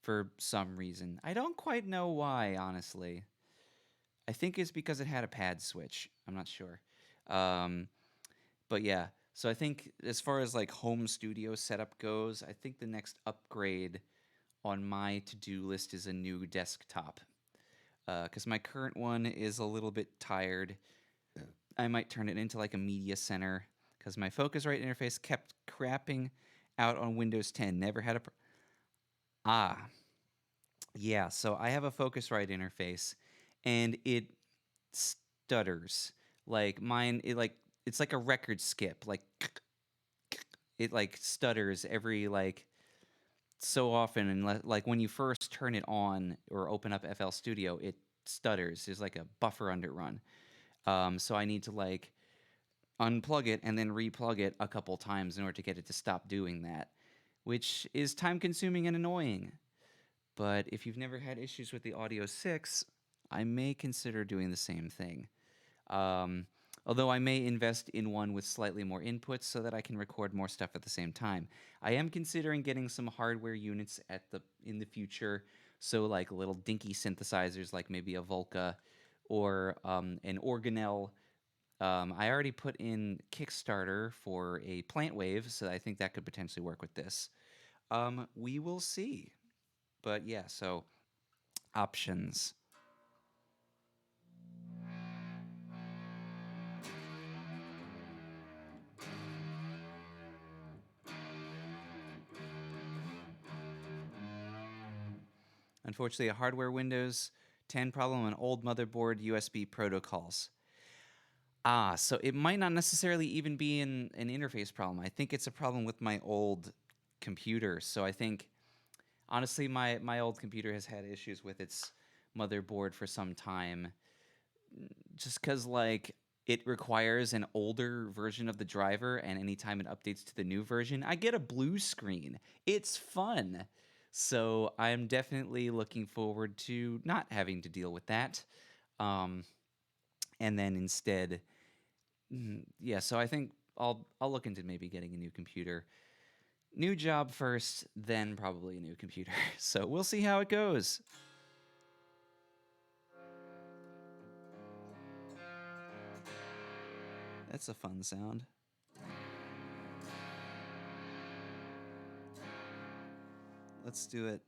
for some reason. I don't quite know why, honestly. I think it's because it had a pad switch. I'm not sure. Um, but yeah, so I think as far as like home studio setup goes, I think the next upgrade on my to-do list is a new desktop. Because my current one is a little bit tired. I might turn it into like a media center because my Focusrite interface kept crapping out on Windows 10. Never had a. Ah, yeah. So I have a Focusrite interface, and it stutters. Like mine, it's like a record skip. Like it like stutters every like so often, and like when you first turn it on or open up FL Studio, it stutters. There's like a buffer underrun. So I need to like unplug it and then replug it a couple times in order to get it to stop doing that, which is time consuming and annoying. But if you've never had issues with the Audio 6, I may consider doing the same thing. Um, Although I may invest in one with slightly more inputs so that I can record more stuff at the same time. I am considering getting some hardware units in the future, so like little dinky synthesizers like maybe a Volca or an organelle. I already put in Kickstarter for a plant wave, so I think that could potentially work with this. We will see. But yeah, so options. Unfortunately, a hardware Windows 10 problem on old motherboard USB protocols. Ah, so it might not necessarily even be an interface problem. I think it's a problem with my old computer. So I think, honestly, my old computer has had issues with its motherboard for some time. Just because, like, it requires an older version of the driver, and anytime it updates to the new version, I get a blue screen. It's fun. So I'm definitely looking forward to not having to deal with that. Um, and then instead, yeah, so I think I'll look into maybe getting a new computer. New job first, then probably a new computer. So we'll see how it goes. That's a fun sound. Let's do it.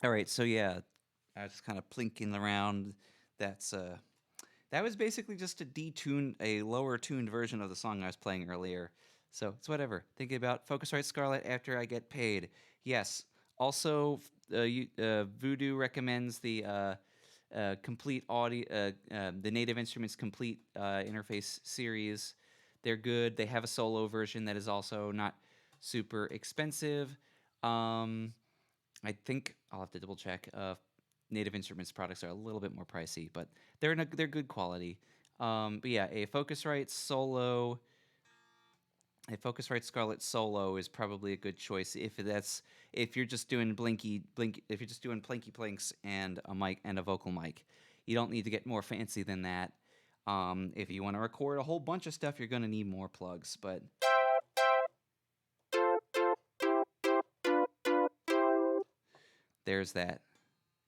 All right, so yeah, I was just kind of plinking around. That's that was basically just a detuned, a lower tuned version of the song I was playing earlier. So it's whatever. Thinking about Focusrite Scarlet after I get paid. Yes. Also, Voodoo recommends the complete audio, the Native Instruments complete interface series. They're good. They have a solo version that is also not super expensive. Um, I think I'll have to double check. Native Instruments products are a little bit more pricey, but they're good quality. But yeah, a Focusrite Scarlett Solo is probably a good choice if you're just doing if you're just doing plinky plinks and a mic and a vocal mic. You don't need to get more fancy than that. If you want to record a whole bunch of stuff, you're going to need more plugs. But there's that.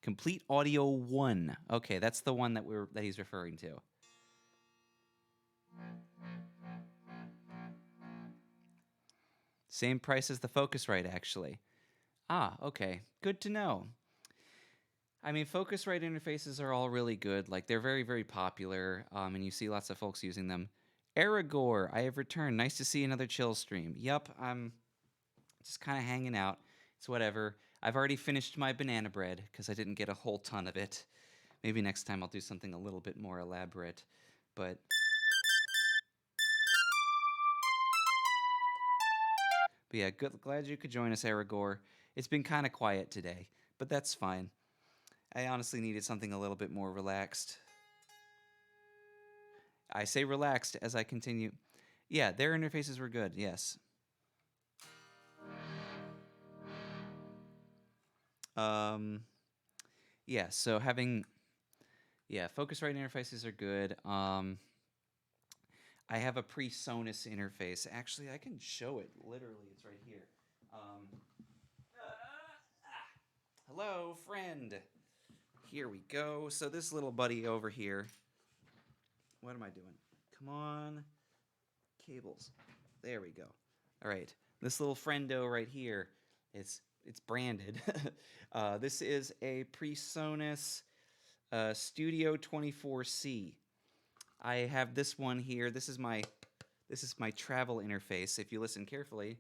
Complete Audio 1. Okay, that's the one that he's referring to. Same price as the Focusrite, actually. Ah, okay. Good to know. I mean, Focusrite interfaces are all really good. Like, they're very, very popular, and you see lots of folks using them. Aragor, I have returned. Nice to see another chill stream. Yup, I'm just kind of hanging out. It's whatever. I've already finished my banana bread because I didn't get a whole ton of it. Maybe next time I'll do something a little bit more elaborate. But yeah, glad you could join us, Aragor. It's been kind of quiet today, but that's fine. I honestly needed something a little bit more relaxed. I say relaxed as I continue. Yeah, their interfaces were good, yes. Um, yeah, so Focusrite interfaces are good. I have a PreSonus interface. Actually, I can show it. Literally, it's right here. Um, hello, friend. Here we go. So this little buddy over here. What am I doing? Come on. Cables. There we go. All right. This little friendo right here. It's branded. This is a PreSonus Studio 24C. I have this one here. This is my travel interface. If you listen carefully,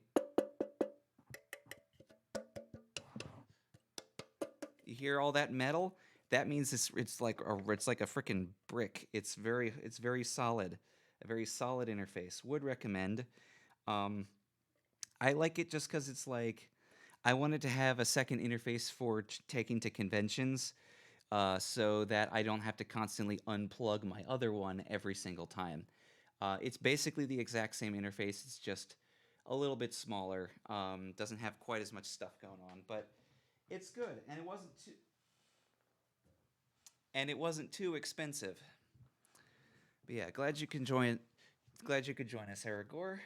you hear all that metal? That means it's like a freaking brick. It's very solid. A very solid interface. Would recommend. Um, I like it just because it's like I wanted to have a second interface for taking to conventions, so that I don't have to constantly unplug my other one every single time. It's basically the exact same interface. It's just a little bit smaller. Doesn't have quite as much stuff going on, but it's good, and it wasn't too expensive. But yeah, glad you can join. Glad you could join us, Aragor.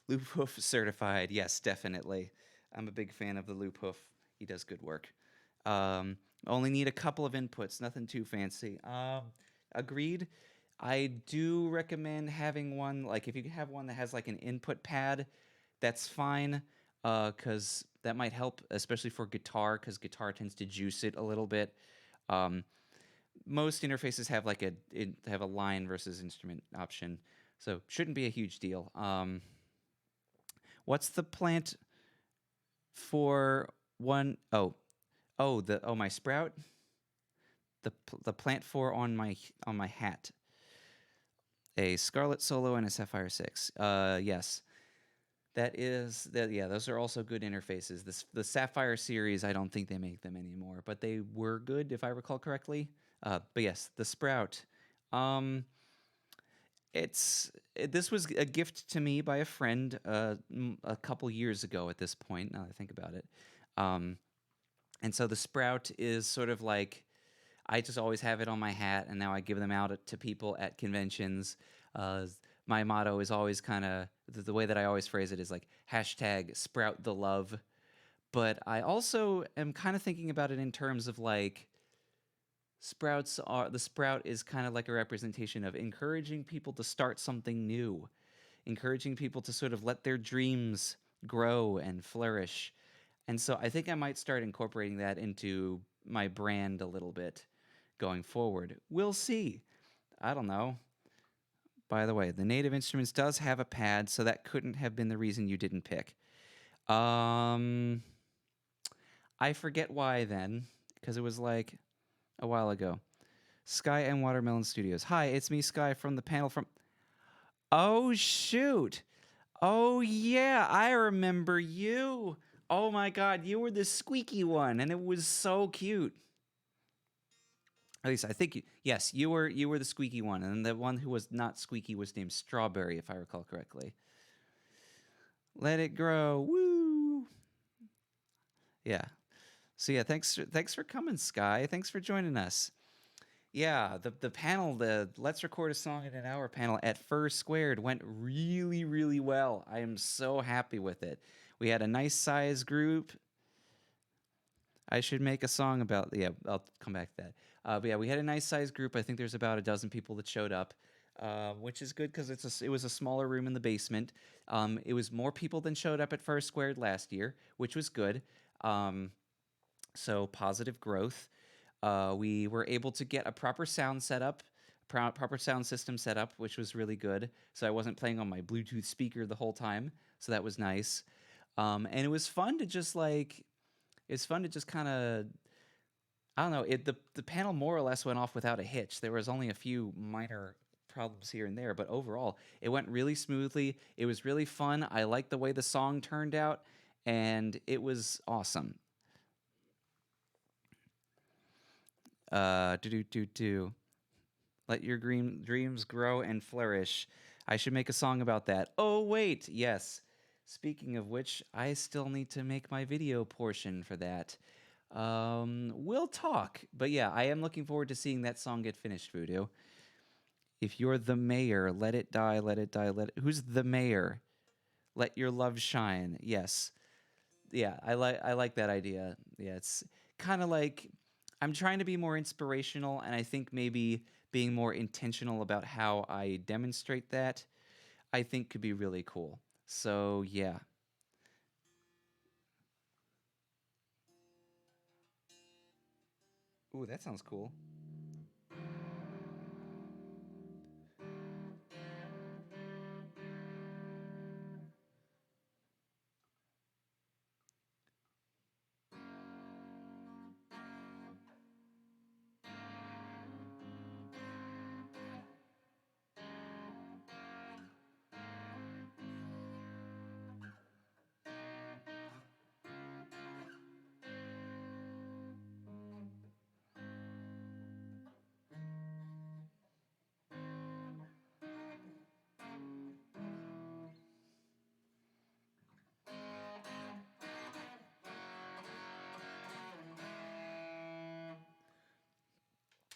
Loop Hoof certified. Yes, definitely. I'm a big fan of the Loop Hoof. He does good work. Only need a couple of inputs, nothing too fancy. Agreed. I do recommend having one, like if you have one that has like an input pad, that's fine, because that might help, especially for guitar, because guitar tends to juice it a little bit. Um, Most interfaces have have a line versus instrument option, so shouldn't be a huge deal. What's the plant for one my sprout? The plant for on my hat. A Scarlet Solo and a Sapphire 6. Yes. Those are also good interfaces. The Sapphire series, I don't think they make them anymore, but they were good if I recall correctly. But yes, the Sprout. Um, this was a gift to me by a friend a couple years ago at this point, now that I think about it. Um, and so the Sprout is sort of like I just always have it on my hat, and now I give them out to people at conventions. Uh, my motto is always kind of the way that I always phrase it is like hashtag sprout the love. But I also am kind of thinking about it in terms of like the sprout is kind of like a representation of encouraging people to start something new, encouraging people to sort of let their dreams grow and flourish. And so I think I might start incorporating that into my brand a little bit going forward. We'll see. I don't know. By the way, the Native Instruments does have a pad, so that couldn't have been the reason you didn't pick. I forget why then, because it was like a while ago. Sky and Watermelon Studios. Hi, it's me, Sky, from the panel from. Oh, shoot. Oh, yeah, I remember you. Oh my God, you were the squeaky one, and it was so cute. At least I think yes, you were the squeaky one, and the one who was not squeaky was named Strawberry, if I recall correctly. Let it grow, woo! Yeah. So yeah, thanks for coming, Sky. Thanks for joining us. Yeah, the panel, the Let's Record a Song in an Hour panel at Fur Squared went really, really well. I am so happy with it. We had a nice size group. I should make a song about, yeah, I'll come back to that. But yeah, we had a nice size group. I think there's about a dozen people that showed up, which is good because it was a smaller room in the basement. It was more people than showed up at First Squared last year, which was good. So positive growth. We were able to get a proper sound setup, proper sound system set up, which was really good. So I wasn't playing on my Bluetooth speaker the whole time, so that was nice. And it was fun to just like, it's fun to just kind of, I don't know. The panel more or less went off without a hitch. There was only a few minor problems here and there, but overall, it went really smoothly. It was really fun. I liked the way the song turned out, and it was awesome. Do do do do. Let your dreams grow and flourish. I should make a song about that. Oh wait, yes. Speaking of which, I still need to make my video portion for that. We'll talk. But yeah, I am looking forward to seeing that song get finished, Voodoo. If you're the mayor, let it die, let it die, let it. Who's the mayor? Let your love shine. Yes. Yeah, I like that idea. Yeah, it's kind of like I'm trying to be more inspirational, and I think maybe being more intentional about how I demonstrate that, I think could be really cool. So yeah. Ooh, that sounds cool.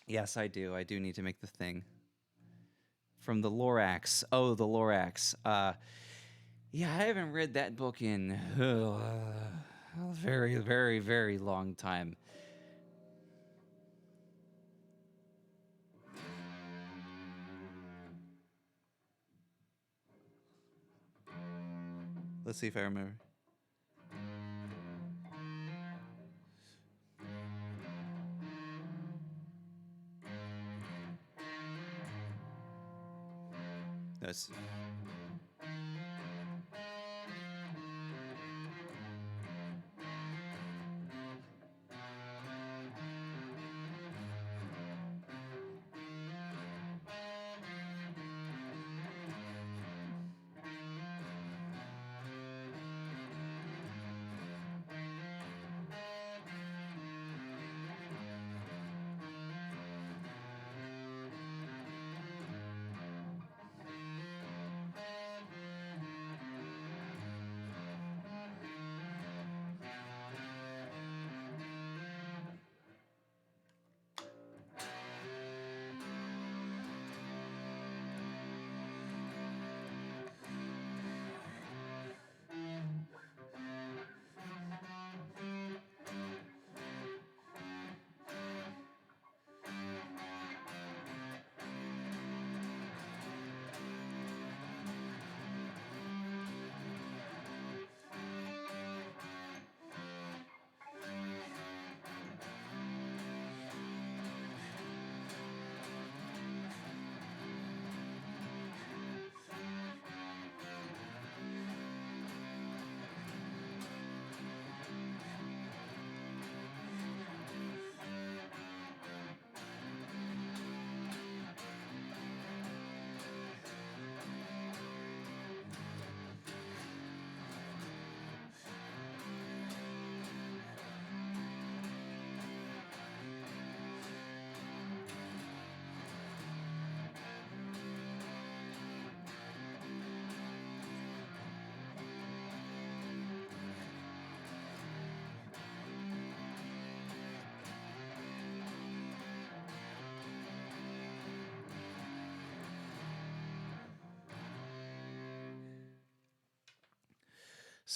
Yes, I do. I do need to make the thing from the Lorax. Oh, the Lorax. Yeah, I haven't read that book in a very, very, very long time. Let's see if I remember. That's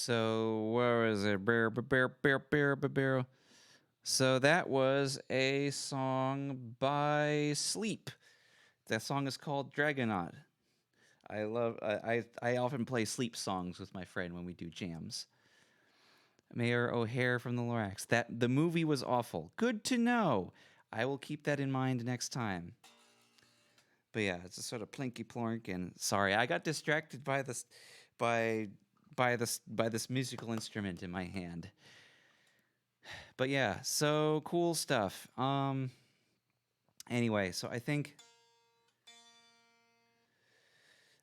So where is it? So that was a song by Sleep. That song is called Dragonaut. I often play Sleep songs with my friend when we do jams. Mayor O'Hare from the Lorax. The movie was awful. Good to know. I will keep that in mind next time. But yeah, it's a sort of plinky plonk, and sorry, I got distracted by this musical instrument in my hand. But yeah, so cool stuff. Anyway, so I think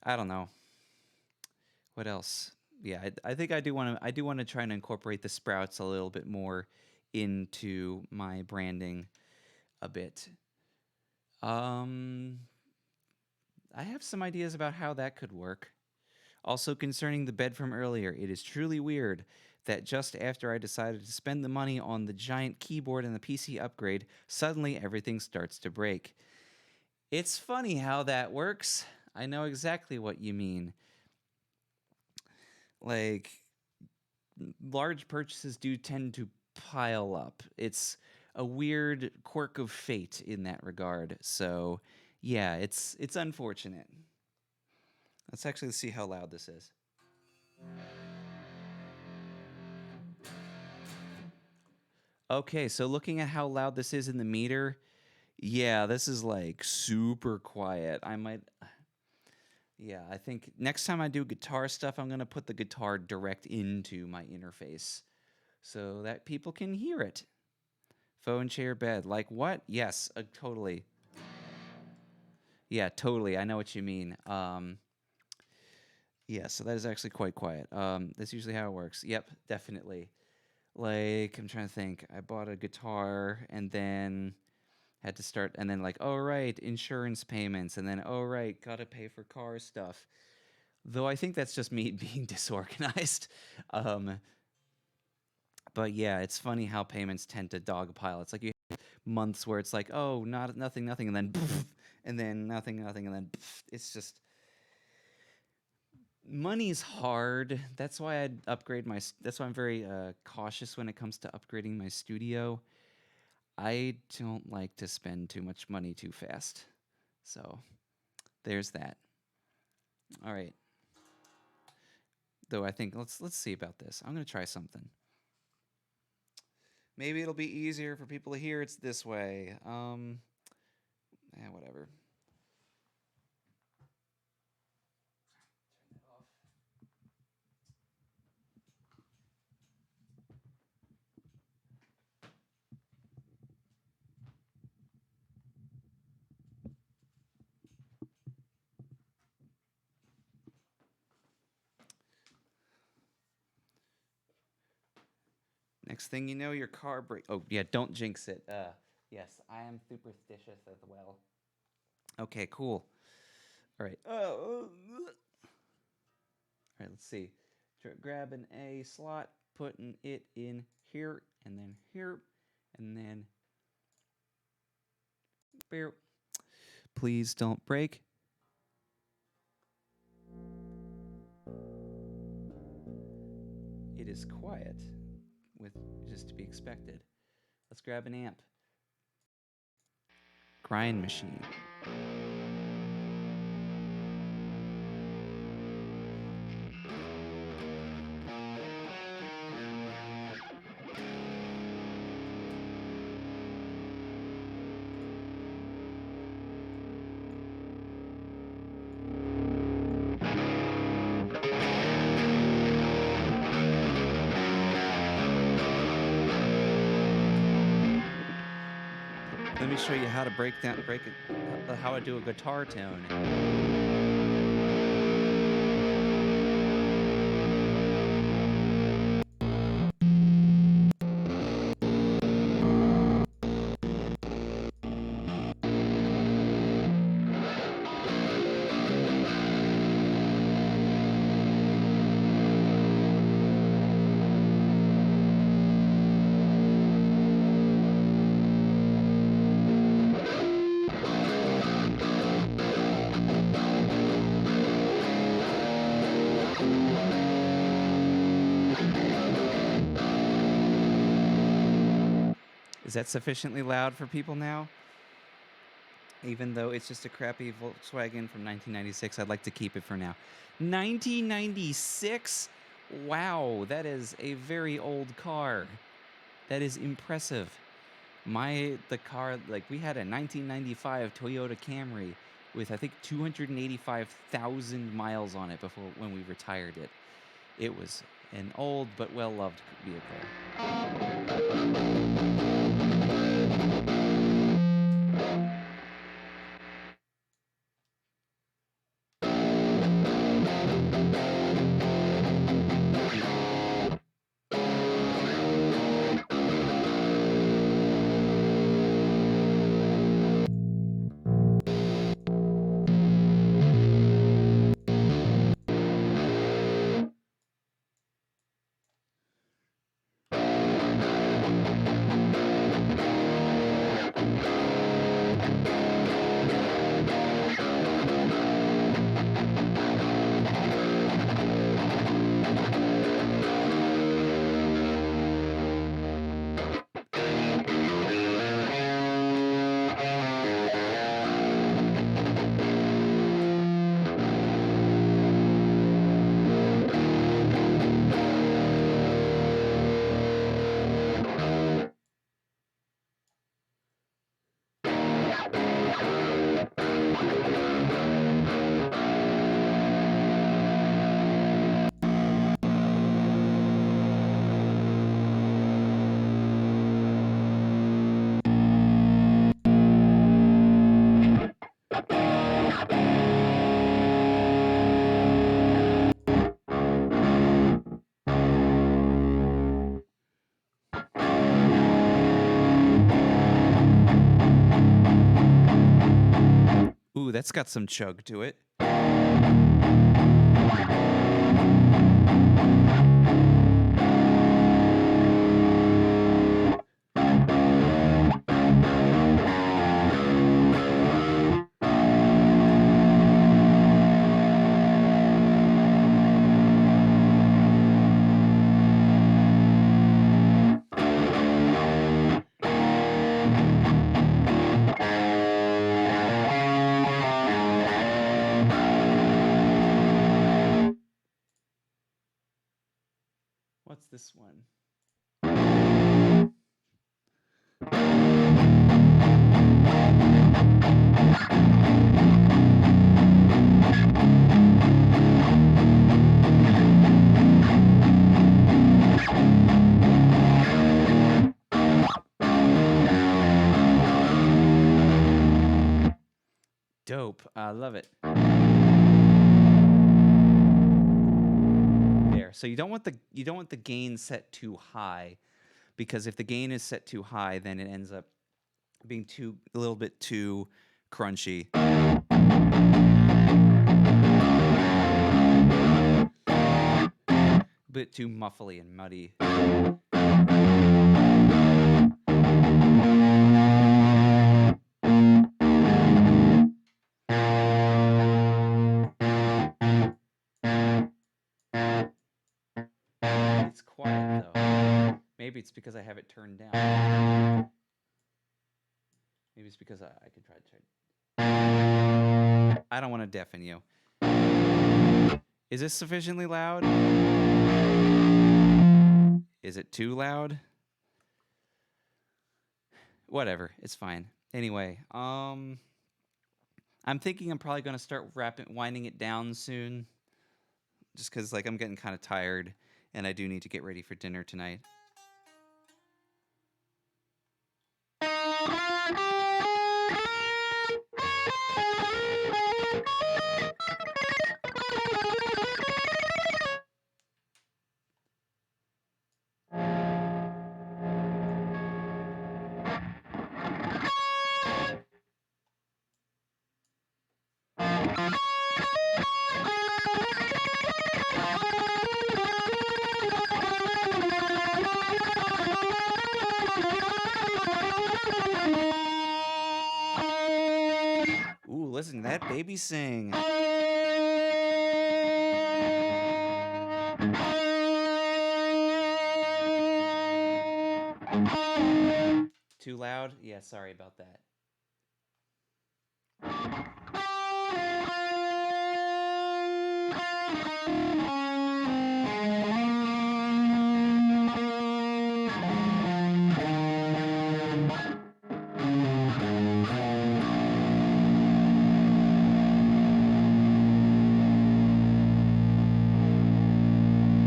I don't know what else. Yeah, I think I do want to try and incorporate the sprouts a little bit more into my branding a bit. I have some ideas about how that could work. Also, concerning the bed from earlier, it is truly weird that just after I decided to spend the money on the giant keyboard and the PC upgrade, suddenly everything starts to break. It's funny how that works. I know exactly what you mean. Like, large purchases do tend to pile up. It's a weird quirk of fate in that regard. So, yeah, it's unfortunate. Let's actually see how loud this is. Okay, so looking at how loud this is in the meter, yeah, this is like super quiet. Yeah, I think next time I do guitar stuff, I'm going to put the guitar direct into my interface so that people can hear it. Phone, chair, bed. Like what? Yes, totally. Yeah, totally. I know what you mean. Yeah, so that is actually quite quiet. That's usually how it works. Yep, definitely. Like, I'm trying to think. I bought a guitar and then had to start, and then like, oh right, insurance payments, and then oh right, gotta pay for car stuff. Though I think that's just me being disorganized. Um, but yeah, it's funny how payments tend to dogpile. It's like you have months where it's like, oh, nothing, and then and then nothing, and then it's just money's hard. That's why I'd upgrade my. That's why I'm very cautious when it comes to upgrading my studio. I don't like to spend too much money too fast. So there's that. All right. Though I think let's see about this. I'm gonna try something. Maybe it'll be easier for people to hear it's this way. Whatever. Next thing you know, your car break. Oh yeah, don't jinx it. Yes, I am superstitious as well. Okay, cool. All right. All right, let's see. Grab an A slot, putting it in here, and then here, and then. Please don't break. It is quiet, with just to be expected. Let's grab an amp. Grind machine. Let me show you how to break it, how I do a guitar tone. that sufficiently loud for people now? Even though it's just a crappy Volkswagen from 1996, I'd like to keep it for now. 1996? Wow, that is a very old car. That is impressive. The car, like, we had a 1995 Toyota Camry with, I think, 285,000 miles on it when we retired it. It was an old but well-loved vehicle. Ooh, that's got some chug to it. What's this one? Dope. I love it. There. So you don't want the gain set too high, because if the gain is set too high, then it ends up being a little bit too crunchy. A bit too muffly and muddy. It's quiet though. Maybe it's because I have it turned down. Maybe it's because I can try to turn. I don't want to deafen you. Is this sufficiently loud? Is it too loud? Whatever, it's fine. Anyway, I'm thinking I'm probably going to start winding it down soon, just because, like, I'm getting kind of tired, and I do need to get ready for dinner tonight. Ooh, listen to that baby sing. Too loud. Yeah, sorry about that.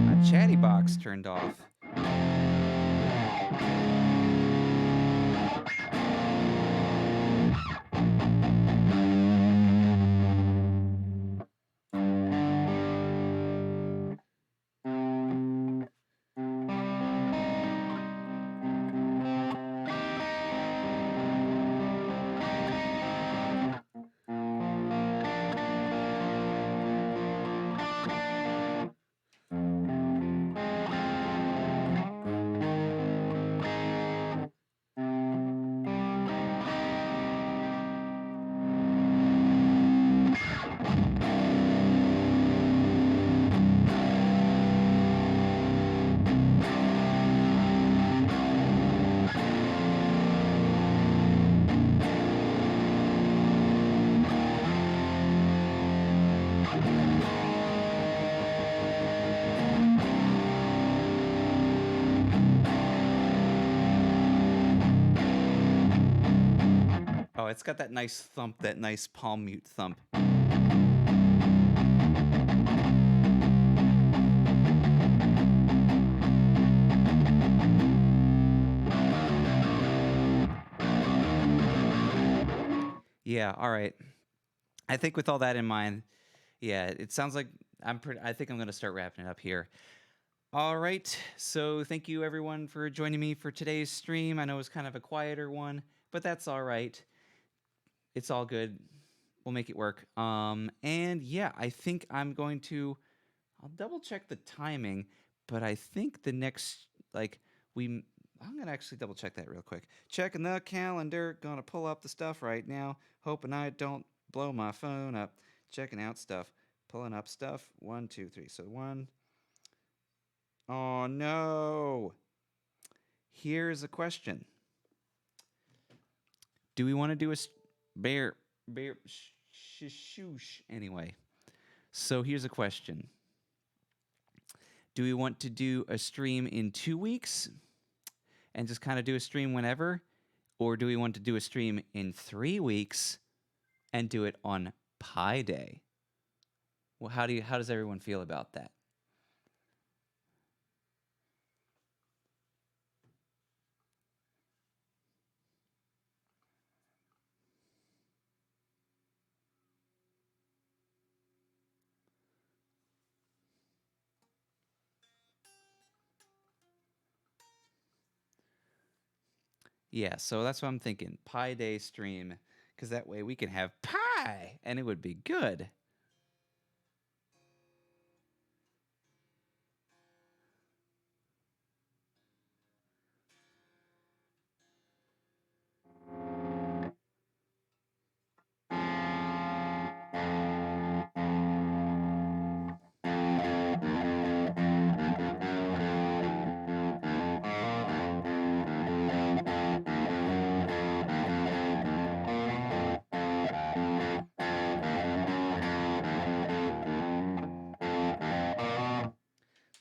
My chatty box turned off. Oh, it's got that nice thump, that nice palm mute thump. Yeah, all right. I think with all that in mind, yeah, it sounds like I think I'm going to start wrapping it up here. All right. So thank you everyone for joining me for today's stream. I know it was kind of a quieter one, but that's all right. It's all good. We'll make it work. And yeah, I think I'll double check the timing, but I think the next I'm gonna actually double check that real quick. Checking the calendar, gonna pull up the stuff right now, hoping I don't blow my phone up. Checking out stuff, pulling up stuff. 1, 2, 3. So one. Oh no! Here's a question. Do we want to do a bear shoosh anyway? So here's a question. Do we want to do a stream in 2 weeks and just kind of do a stream whenever? Or do we want to do a stream in 3 weeks and do it on Pi Day? Well, how does everyone feel about that? Yeah, so that's what I'm thinking. Pi Day stream, because that way we can have pie and it would be good.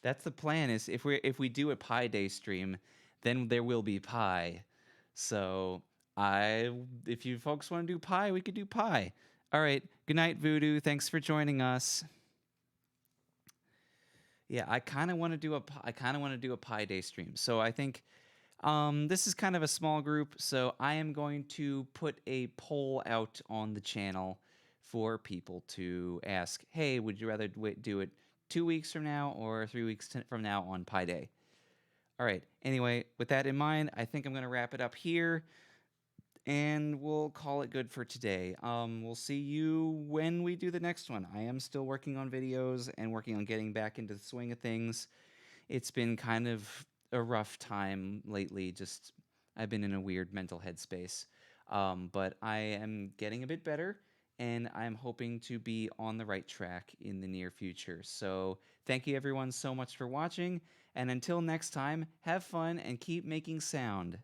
That's the plan. Is if we do a Pi Day stream, then there will be pie. So if you folks want to do pie, we could do pie. All right. Good night, Voodoo. Thanks for joining us. Yeah, I kind of want to do a Pi Day stream. So I think this is kind of a small group. So I am going to put a poll out on the channel for people to ask, hey, would you rather do it 2 weeks from now or 3 weeks from now on Pi Day? All right. Anyway, with that in mind, I think I'm going to wrap it up here. And we'll call it good for today. We'll see you when we do the next one. I am still working on videos and working on getting back into the swing of things. It's been kind of a rough time lately. Just I've been in a weird mental headspace. But I am getting a bit better, and I'm hoping to be on the right track in the near future. So thank you everyone so much for watching, and until next time, have fun and keep making sound.